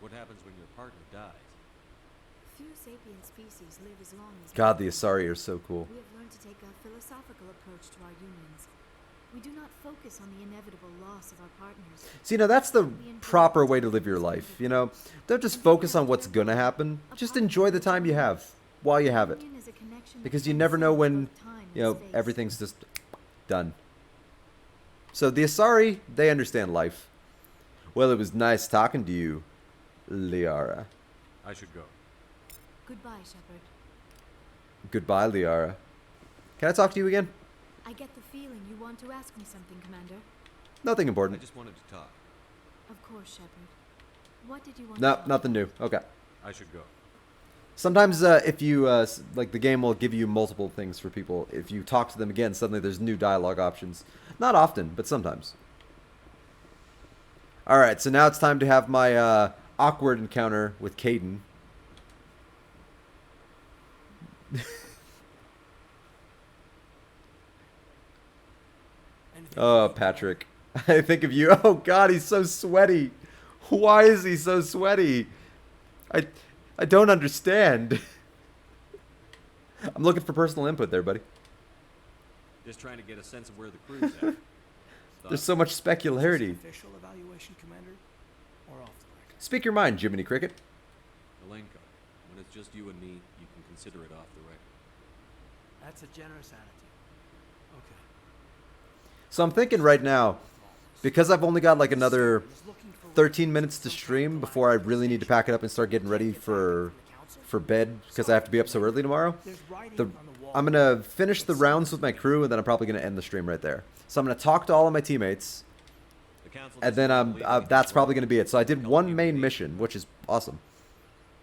What happens when your partner dies?
Few sapient species live as long as
God, the
we do.
Asari are so cool.
We have learned to take a philosophical approach to our unions. We do not focus on the inevitable loss of our partners.
See, now that's the proper way to live your life, you know? Don't just focus on what's gonna happen. Just enjoy the time you have while you have it.
Union is a connection that
Because you never know when,
transcends both time
you know,
and space.
everything's just done. So the Asari, they understand life. Well, it was nice talking to you, Liara.
I should go.
Goodbye, Shepard.
Goodbye, Liara. Can I talk to you again?
I get the feeling you want to ask me something, Commander.
Nothing
I
important.
just wanted to talk.
Of course, Shepard. What did you want
No,
to
nothing new. Okay.
I should go.
Sometimes if you, like the game will give you multiple things for people. If you talk to them again, suddenly there's new dialogue options. Not often, but sometimes. Alright, so now it's time to have my awkward encounter with Caden. Oh, Patrick. I think of you. Oh, God, he's so sweaty. Why is he so sweaty? I don't understand. I'm looking for personal input there, buddy.
Just trying to get a sense of where the crew's at.
There's so much specularity.
Official evaluation, Commander, or off the record?
Speak your mind, Jiminy Cricket.
Malenko, when it's just you and me, you can consider it off the record.
That's a generous attitude. Okay.
So I'm thinking right now, because I've only got like another 13 minutes to stream before I really need to pack it up and start getting ready for bed, because I have to be up so early tomorrow. I'm going to finish the rounds with my crew, and then I'm probably going to end the stream right there. So I'm going to talk to all of my teammates,
The council
and then
doesn't believe me.
that's probably going to be it. So I did one main mission, which is awesome.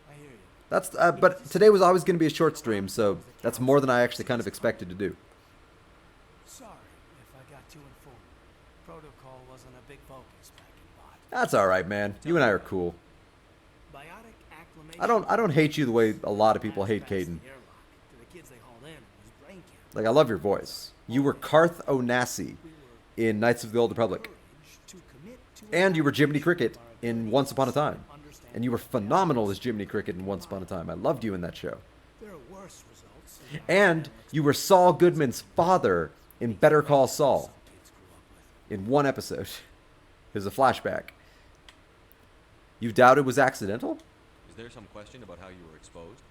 I hear you.
That's but today was always going to be a short stream, so that's more than I actually kind of expected to do.
Sorry if I got too informed. Protocol wasn't a big focus back in Bot.
That's all right, man. You and I are cool.
Biotic acclimation.
I don't hate you the way a lot of people hate
Past the
Caden.
airlock to the kids they hauled in was brain cancer.
Like, I love your voice. You were Karth Onassi in Knights of the Old Republic.
To commit to
And you were Jiminy Cricket in Once Upon a Time. And you were phenomenal as Jiminy Cricket in Once Upon a Time. I loved you in that show.
There are worse results.
And you were Saul Goodman's father in Better Call Saul
Some kids grew up with.
in one episode. There's a flashback. You doubt it was accidental?
Is there some question about how you were exposed?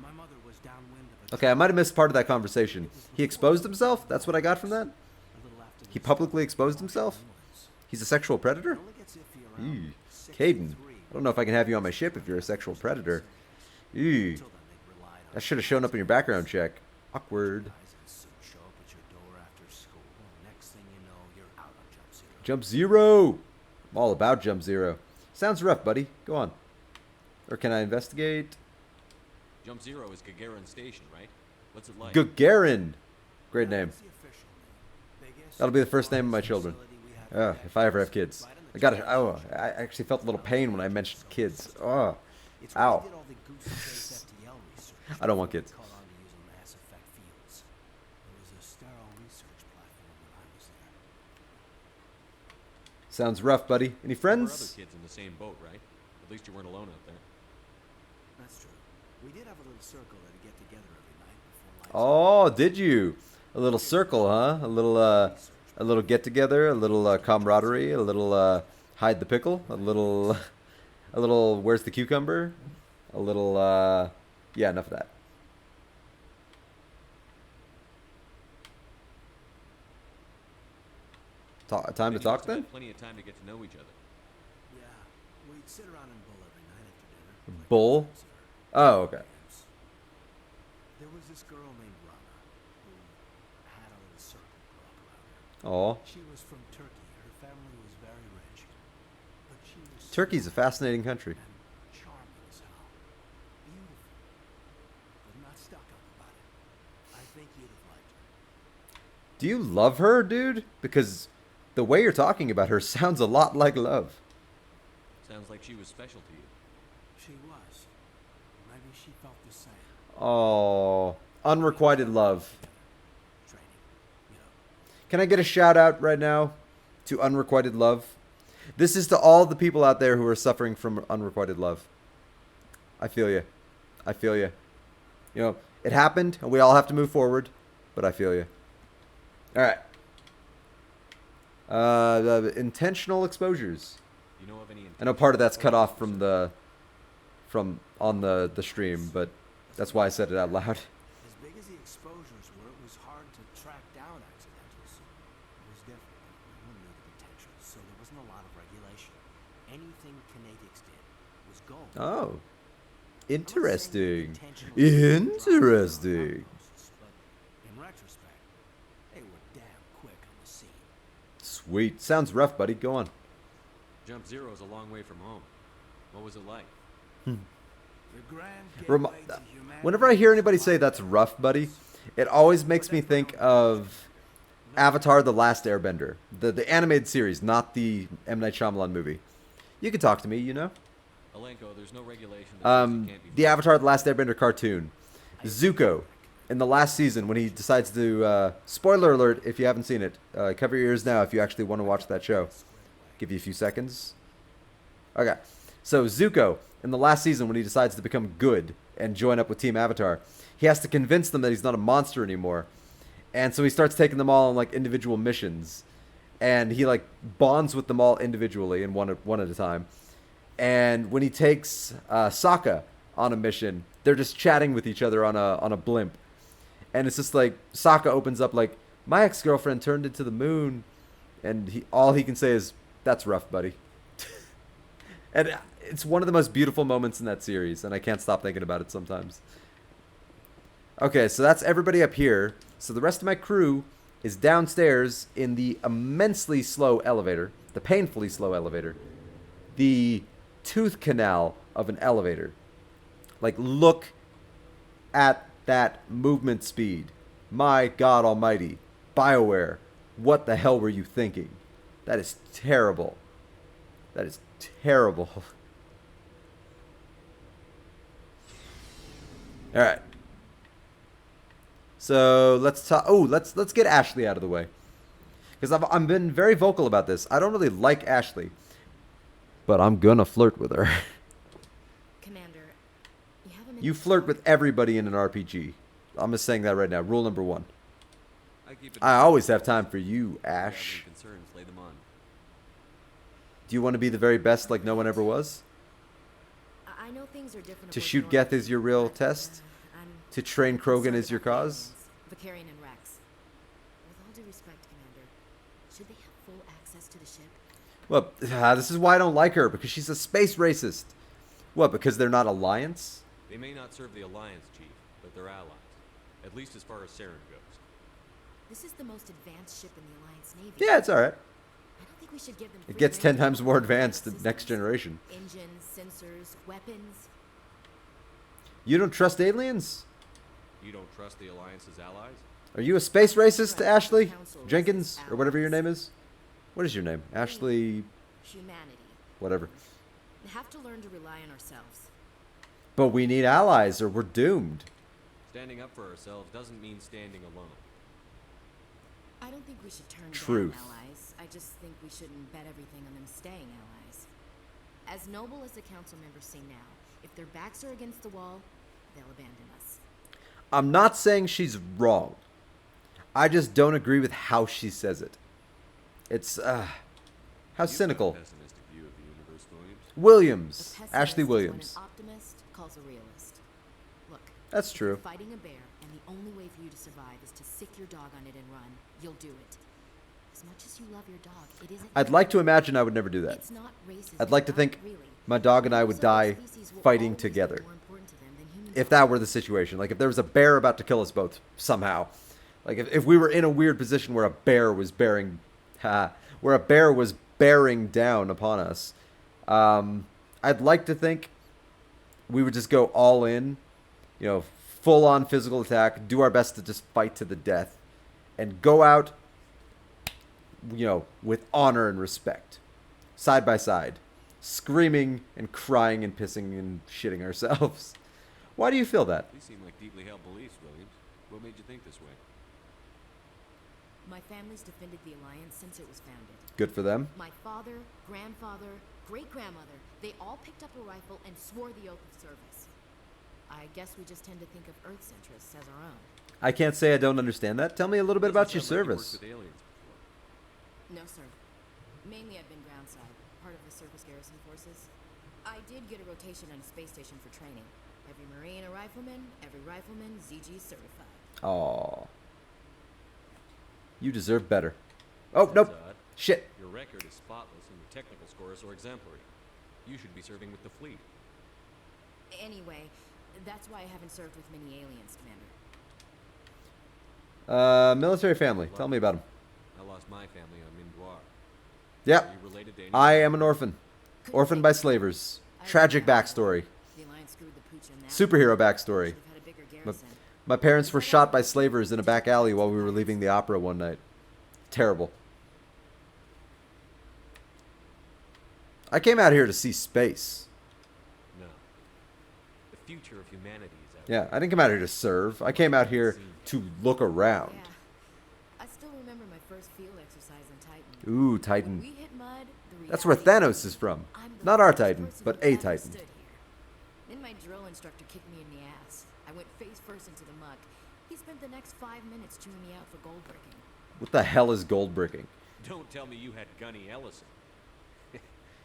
My mother was downwind of a
Okay, I might have missed part of that conversation. He exposed himself? That's what I got from that?
a little after
He
the
publicly exposed himself? He's a sexual
It
predator?
only gets iffy around
Eee.
63.
Caden, I don't know if I can have you on my ship if you're a sexual predator. Eee.
Until then, they'd relied on
That should have shown up in your background check. Awkward.
guys in a suit show up at your door after school. Next thing you know, you're out on Jump Zero.
Jump Zero! I'm all about Jump Zero. Sounds rough, buddy. Go on. Or can I investigate?
Jump Zero is Gagarin Station, right? What's it like?
Gagarin! Great name.
That's the official name. Biggest
That'll be the first name of my children.
facility we have
If I ever have kids. I got it. Oh, I actually felt a little pain when I mentioned kids. Oh,
It's where
ow.
they did all the Goose Chase FTL research.
I don't want kids.
Caught on to using mass effect fields. It was a sterile research platform when I was there.
Sounds rough, buddy. Any
There were
friends?
other kids in the same boat, right? At least you weren't alone out there.
That's true. We did have a little circle that'd get together every night before lights
Oh, did you? A little circle, huh? A little get together, a little camaraderie, a little hide the pickle, a little where's the cucumber, a little yeah, enough of that. Time to
Then you
talk
must have
then?
had plenty of time to get to know each other.
Yeah, we'd sit around and bull every night after dinner. like
Bull?
friends or
Oh, okay.
games. There was this girl named Rana who had a little circle grow up around her.
Oh,
She was from Turkey. Her family was very rich. But she was
Turkey's a fascinating country.
and charming as hell. Beautiful. But not stuck up about it. I think you'd have liked her.
Do you love her, dude? Because the way you're talking about her sounds a lot like love.
Sounds like she was special to you.
She was. Maybe she felt the same.
Oh, unrequited love.
Training, you know.
Can I get a shout out right now to unrequited love? This is to all the people out there who are suffering from unrequited love. I feel you. I feel you. You know, it happened and we all have to move forward, but I feel you. All right. The intentional exposures.
You know of any?
I know part of that's cut off from the stream, but that's why I said it out loud.
As big as the exposures were, it was hard to track down accidentals. It was different. No one knew the potential, so there wasn't a lot of regulation. Anything Kinetics did was gold.
Oh,
I'm not saying they
interesting.
intentionally
Interesting.
outposts, but in retrospect, they were damn quick on the scene.
Sweet. Sounds rough, buddy. Go on.
Jump Zero is a long way from home. What was it like?
The grand
Remi-
gateway to humanity
Whenever I hear anybody
was
say that's rough, buddy, it always makes me think of Avatar: The Last Airbender, the animated series, not the M. Night Shyamalan movie. You can talk to me, you know.
Alenko, there's no regulation that says you can't be
The Avatar: The Last Airbender cartoon, Zuko, in the last season when he decides to spoiler alert if you haven't seen it, cover your ears now if you actually want to watch that show. Give you a few seconds. Okay, so Zuko in the last season when he decides to become good and join up with Team Avatar, he has to convince them that he's not a monster anymore, and so he starts taking them all on like individual missions, and he like bonds with them all individually and one at a time. And when he takes Sokka on a mission, they're just chatting with each other on a blimp, and it's just like Sokka opens up like, my ex-girlfriend turned into the moon, and all he can say is, that's rough, buddy. And it's one of the most beautiful moments in that series, and I can't stop thinking about it sometimes. Okay, so that's everybody up here. So the rest of my crew is downstairs in the immensely slow elevator, the painfully slow elevator, the tooth canal of an elevator. Like, look at that movement speed. My God almighty. BioWare, what the hell were you thinking? That is terrible. That is terrible. All right. So let's talk. Oh, let's get Ashley out of the way, because I've been very vocal about this. I don't really like Ashley, but I'm gonna flirt with her.
Commander, you have a minute
You
to
flirt
talk?
with everybody in an RPG. I'm just saying that right now. Rule number 1.
I keep it.
I always have time for you,
If you have any
Ash.
concerns, lay them on.
Do you want to be the very best like no one ever was?
I know things are different.
To
aboard
shoot
North,
Geth is your real
but,
test?
I'm
To train Krogan
concerned
is your
about the
cause?
aliens, Vicarian and Rex. With all due respect, Commander, should they have full access to the ship?
Well, this is why I don't like her, because she's a space racist. What, because they're not Alliance?
They may not serve the Alliance, Chief, but they're allies. At least as far as Saren goes.
This is the most advanced ship in the Alliance Navy.
Yeah, it's alright.
I don't think we should give them
It
free
gets 10
rein
times
to
more
all the
advanced the
systems.
next generation.
Engines, sensors, weapons.
You don't trust aliens?
You don't trust the Alliance's allies?
Are you a space racist,
Right.
Ashley?
Council
Jenkins?
resists
Or whatever your
allies.
name is? What is your name? Ashley...
Humanity.
whatever.
We have to learn to rely on ourselves.
But we need allies or we're doomed.
Standing up for ourselves doesn't mean standing alone.
I don't think we should turn
Truth.
down allies. I just think we shouldn't bet everything on them staying allies. As noble as the council members say now, if their backs are against the wall, they'll abandon us.
I'm not saying she's wrong. I just don't agree with how she says it. It's, how
You've got
cynical.
a pessimistic view of the universe, Williams.
A
Williams.
pessimist
Ashley
is
Williams.
what an optimist calls a realist. Look,
That's
if you're
true.
fighting a bear, and the only way for you to survive is to sick your dog on it and run, you'll do it. As much as you love your dog, it isn't.
I'd like to imagine I would never do that.
It's not racism.
I'd like to
not
think
really.
my dog and I would
Those
die
other species will
fighting
always be
together.
more important to them than humans
If
are.
that were the situation. Like if there was a bear about to kill us both somehow. Like if we were in a weird position where a bear was bearing down upon us. I'd like to think we would just go all in, full on physical attack, do our best to just fight to the death and go out, with honor and respect, side by side, screaming and crying and pissing and shitting ourselves. Why do you feel that?
These seem like deeply held beliefs, Williams. What made you think this way?
My family's defended the Alliance since it was founded.
Good for them.
My father, grandfather, great-grandmother, they all picked up a rifle and swore the oath of service. I guess we just tend to think of Earth's interests as our own.
I can't say I don't understand that. Tell me a little bit about your
Doesn't sound like you
service.
worked with aliens before.
No, sir. Mainly I've been groundside, part of the surface garrison forces. I did get a rotation on a space station for training. Every Marine a rifleman, every rifleman ZG certified.
Aw. You deserve better. Oh, nope.
That's odd.
Shit.
Your record is spotless and your technical scores are exemplary. You should be serving with the fleet.
Anyway, that's why I haven't served with many aliens, Commander.
Military family. Tell me about him.
I lost my family on Mindoir. Are
Yep.
you related to any?
I am an orphan. Orphaned by slavers. Tragic backstory.
The Alliance screwed the pooch on that.
Superhero backstory.
Should've had a bigger
My,
garrison.
my parents were shot by slavers in a back alley while we were leaving the opera one night. Terrible. I came out here to see space.
No. The future of humanity is out
Yeah, I didn't come out here to serve. I came out here to look around.
Yeah. I still remember my first field exercise on Titan.
Ooh,
When
Titan.
we hit mud, the
That's where
reality
Thanos
hit
is
me.
from.
I'm the
Not our
first
Titan,
person
but
who
a
ever
Titan.
stood here. Then my drill instructor kicked me in the ass. I went face first into the muck. He spent the next 5 minutes chewing me out for gold breaking.
What the hell is gold bricking?
Don't tell me you had Gunny Ellison.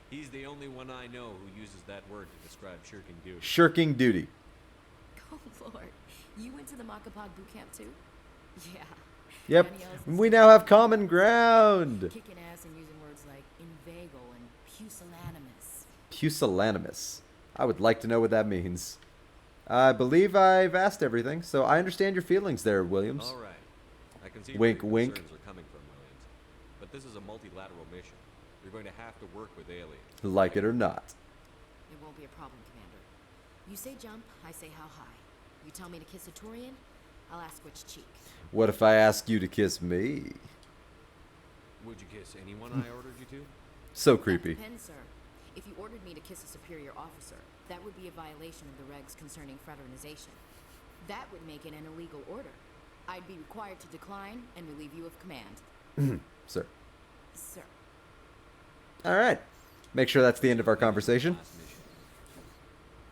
He's the only one I know who uses that word to describe shirking duty.
Shirking duty.
Oh Lord, you went to the Makapog boot camp too? Yeah.
Yep.
Johnny Ellison's
We now have common ground.
kicking ass and using words like inveigle and pusillanimous.
Pusillanimous. I would like to know what that means. I believe I've asked everything, so I understand your feelings there, Williams.
All right. I can see
Wink,
where your
wink.
concerns are coming from, Williams. But this is a multilateral mission. You're going to have to work with aliens.
Like it or not.
It won't be a problem, Commander. You say jump, I say how high. You tell me to kiss a Turian, I'll ask which cheek.
What if I ask you to kiss me?
Would you kiss anyone I ordered you to?
So
That
creepy.
depends, sir. If you ordered me to kiss a superior officer, that would be a violation of the regs concerning fraternization. That would make it an illegal order. I'd be required to decline and relieve you of command.
Sir.
Sir.
All right. Make sure that's the end of our conversation.
Last mission.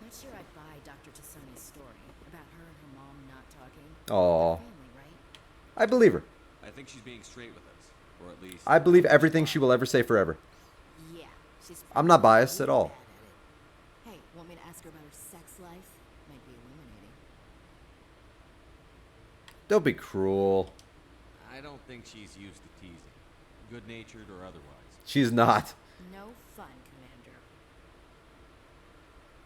Not sure I'd buy Dr. Tassoni's story about her and her mom not talking.
Aw.
Family, right?
I believe her.
I think she's being straight with us. Or at least...
I believe everything she will ever say forever.
Yeah, she's
I'm not biased at
really
all.
bad at it. Hey, want me to ask her about her sex life? Might be illuminating.
Don't be cruel.
I don't think she's used to teasing. Good-natured or otherwise.
She's not.
No fun, Commander.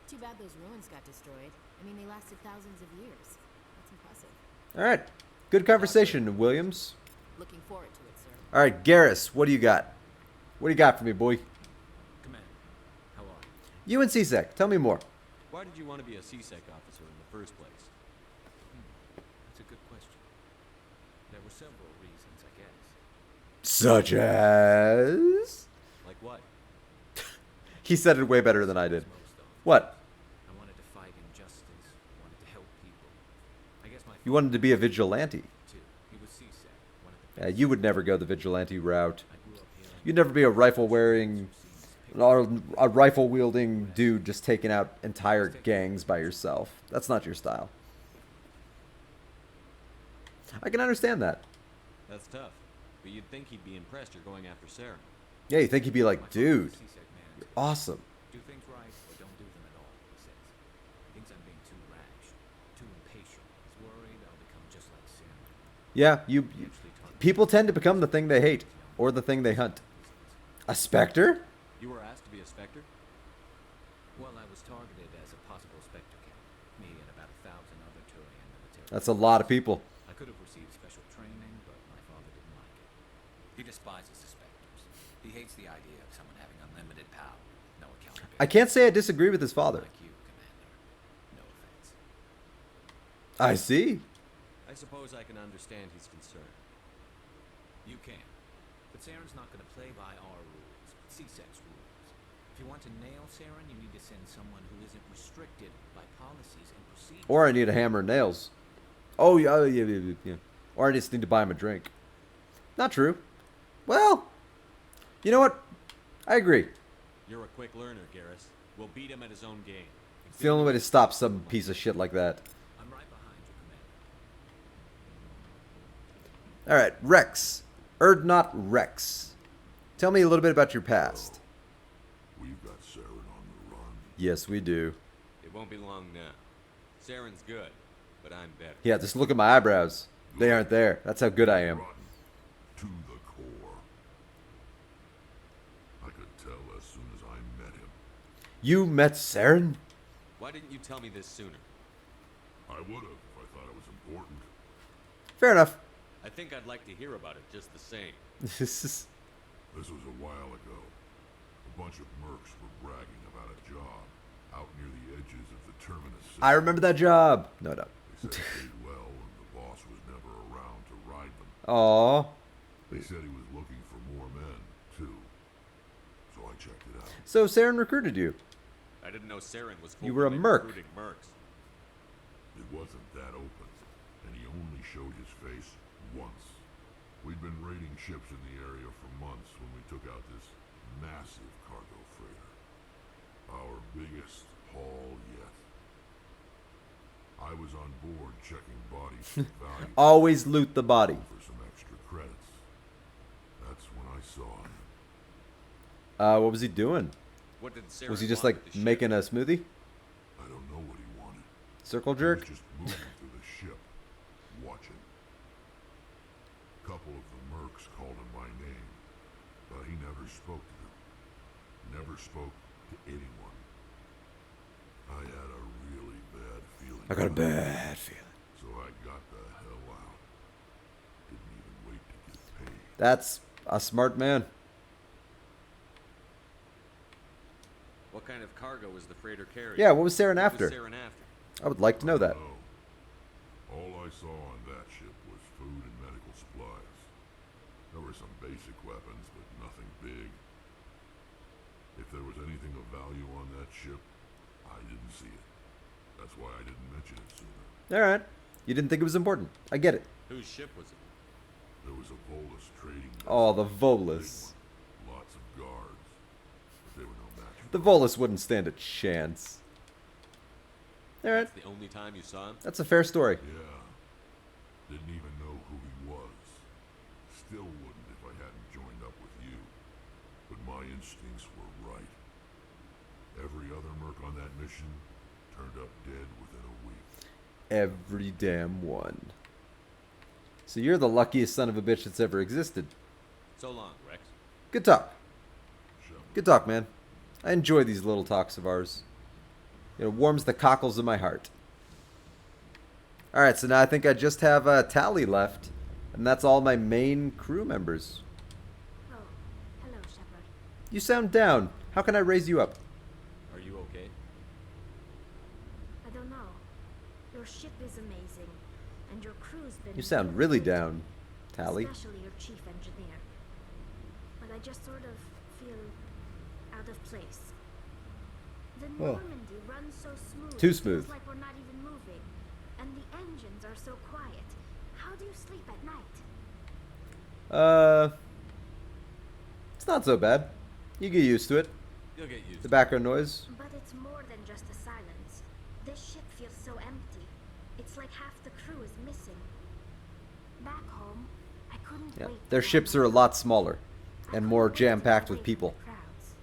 Too bad those ruins got destroyed. I mean, they lasted thousands of years. That's impressive.
All right. Good conversation, Williams.
Looking forward to it, sir.
All right, Garrus, what do you got? What do you got for me, boy?
Commander, how are you?
You and CSEC, tell me more.
Why did you want to be a CSEC officer in the first place?
That's a good question. There were several reasons, I guess.
Such as...
Like what?
He said it way better than I did.
Most of them.
What?
I wanted to fight injustice, wanted to help people. I guess my
You wanted to be a vigilante.
too. He was CSEC, one of the
Yeah, you would never go the vigilante route.
I grew up hearing
You'd never be a rifle-wearing, or a rifle-wielding dude just taking out entire gangs by yourself. That's not your style. I can understand that.
That's tough. But you'd think he'd be impressed you're going after Saren.
Yeah, you think he'd be
my
like,
father
dude,
was a CSEC man.
you're awesome.
Do things right or don't do them at all, he says. Thinks I'm being too rash, too impatient. He's worried I'll become just like Sam.
Yeah,
He actually taught me
people tend to become the thing they hate, or the thing they hunt. A specter?
You were asked to be a Spectre?
Well, I was targeted as a possible Spectre candidate. Me and about 1,000 other Turian military.
That's a lot of people.
I could have received special training, but my father didn't like it. He despises the Spectres. He hates the idea of someone having unlimited power, no accountability.
I can't say I disagree with his father.
Like you, Commander. No offense.
I see.
I suppose I can understand his concern.
You can. But Saren's not going to play by our rules, CSEC's rules. If you want to nail Saren, you need to send someone who isn't restricted by policies and procedures.
Or I need a hammer and nails. Oh, yeah, yeah. Or I just need to buy him a drink. Not true. Well, you know what? I agree.
You're a quick learner, Garrus. We'll beat him at his own game.
It's the only way to stop some piece of shit like that.
I'm right behind you, Commander.
All right, Rex. Erdnot Rex. Tell me a little bit about your past.
We've got Saren on the run.
Yes, we do.
It won't be long now. Saren's good, but I'm better.
Yeah, just look at my eyebrows. They aren't there. That's how good I am.
Rotten to the core. I could tell as soon as I met him.
You met Saren?
Why didn't you tell me this sooner?
I would have if I thought it was important.
Fair enough.
I think I'd like to hear about it just the same.
This is...
This was a while ago. A bunch of mercs were bragging about a job out near the edges of the terminus system.
I remember that job. No.
They said it paid well and the boss was never around to ride them.
Aw.
They said he was looking for more men, too. So I checked it out.
So Saren recruited you.
I didn't know Saren was
You were a
openly
merc.
recruiting mercs.
It wasn't that open, and he only showed his face once. We'd been raiding ships in the area for months when we took out this massive cargo freighter. Our biggest haul yet. I was on board checking bodies for value
Always loot the body.
for some extra credits. That's when I saw him.
What was he doing?
What did Saren
Was he just
want
like
with the ship?
making a smoothie?
I don't know what he wanted.
Circle
He
jerk?
was just moving through the ship, watching. A couple of the mercs called him by name, but he never spoke to them. Never spoke to anyone. I had a really bad feeling.
I got a
about it,
bad feeling.
So I got the hell out. Didn't even wait to get paid.
That's a smart man.
What kind of cargo was the freighter carrying?
Yeah, what was Saren
What
after?
was Saren after?
I would like to know that.
No. All I saw on that ship was food and medical supplies. There were some basic weapons, but nothing big. If there was anything of value on that ship, I didn't see it. That's why I didn't mention it sooner.
All right. You didn't think it was important. I get it.
Whose ship was it?
There was a Volus trading
Oh,
vessel,
the
big
Volus.
one, lots of guards, but they were no match for
The
us.
Volus wouldn't stand a chance. All right.
That's the only time you saw him?
That's a fair story.
Yeah. Didn't even know who he was. Still wouldn't if I hadn't joined up with you. But my instincts were right. Every other merc on that mission turned up dead within a week.
Every damn one. So you're the luckiest son of a bitch that's ever existed.
So long, Rex.
Good talk.
Shall we
Good talk, man. I enjoy these little talks of ours. It warms the cockles of my heart. Alright, so now I think I just have Tally left. And that's all my main crew members.
Oh, hello, Shepard.
You sound down. How can I raise you up?
Are you okay?
I don't know. Your ship is amazing, and your crew's been...
You sound really down, Tally.
Especially your chief engineer. But I just sort of feel out of place. The Normandy runs so smooth.
Too
it
smooth.
feels like we're not even moving. And the engines are so quiet. How do you sleep at night?
It's not so bad. You get used to it.
You'll get used
The
to
background noise.
But it's more than just the silence. This ship feels so empty. It's like half the crew is missing. Back home, I couldn't
Yeah.
wait.
Their
to
ships
go
are a
out.
lot smaller
I
and more
couldn't wait to get
jam-packed with
away from
people.
the crowds.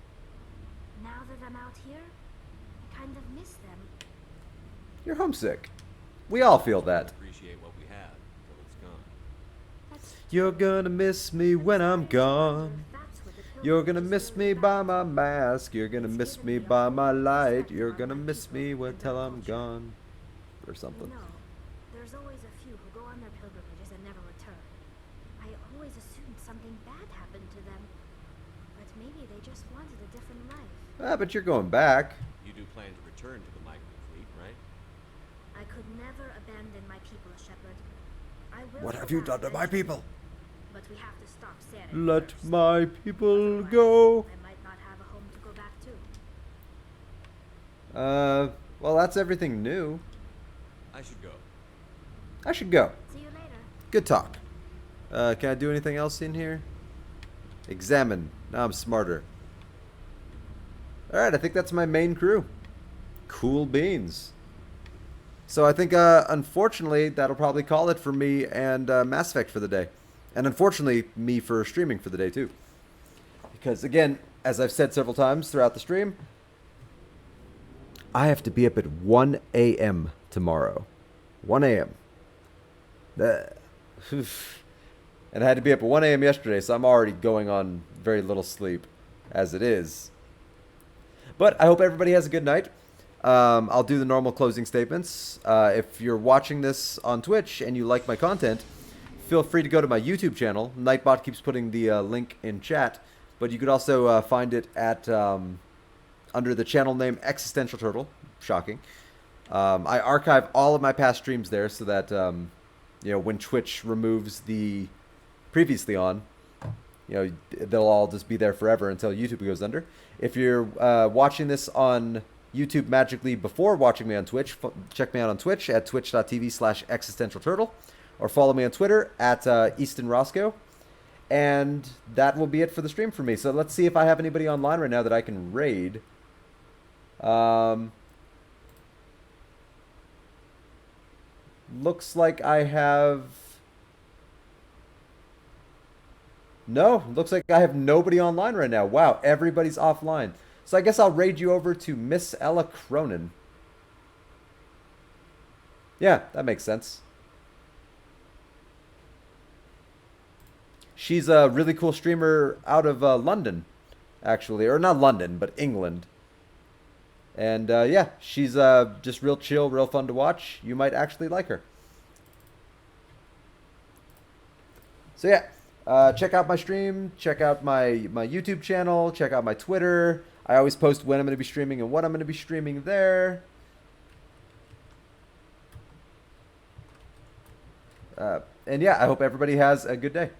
Now that I'm out here, I kind of miss them.
You're homesick. We all feel that.
appreciate what we have until it's gone.
That's
You're gonna miss me when I'm gone. You're gonna miss me by my mask. You're gonna miss me by my light. You're gonna miss me until I'm gone. Or something.
You know, there's always a few who go on their pilgrimages and never return. I always assumed something bad happened to them. But maybe they just wanted a different life.
Ah, but you're going back.
You do plan to return to the migrant fleet, right?
I could never abandon my people, Shepard. I will
What
go
have you
back
done to my
eventually,
people?
But we have to stop Saren
Let
first.
my people
Otherwise,
go.
I might not have a home to go back to.
Well, that's everything new.
I should go.
I should go.
See you later.
Good talk. Can I do anything else in here? Examine. Now I'm smarter. Alright, I think that's my main crew. Cool beans. So I think, unfortunately, that'll probably call it for me and Mass Effect for the day. And unfortunately, me for streaming for the day, too. Because, again, as I've said several times throughout the stream, I have to be up at 1 a.m. tomorrow. 1 a.m. And I had to be up at 1 a.m. yesterday, so I'm already going on very little sleep as it is. But I hope everybody has a good night. I'll do the normal closing statements. If you're watching this on Twitch and you like my content, feel free to go to my YouTube channel. Nightbot keeps putting the link in chat, but you could also find it at under the channel name Existential Turtle. Shocking. I archive all of my past streams there so that when Twitch removes the previously on, they'll all just be there forever until YouTube goes under. If you're watching this on YouTube magically before watching me on Twitch, check me out on Twitch at twitch.tv/existentialturtle, or follow me on Twitter at Easton Roscoe. And that will be it for the stream for me. So let's see if I have anybody online right now that I can raid. Looks like I have... No, looks like I have nobody online right now. Wow, everybody's offline. So I guess I'll raid you over to Miss Ella Cronin. Yeah, that makes sense. She's a really cool streamer out of London, actually. Or not London, but England. And yeah, she's just real chill, real fun to watch. You might actually like her. So yeah, check out my stream. Check out my YouTube channel. Check out my Twitter. I always post when I'm going to be streaming and what I'm going to be streaming there. And yeah, I hope everybody has a good day.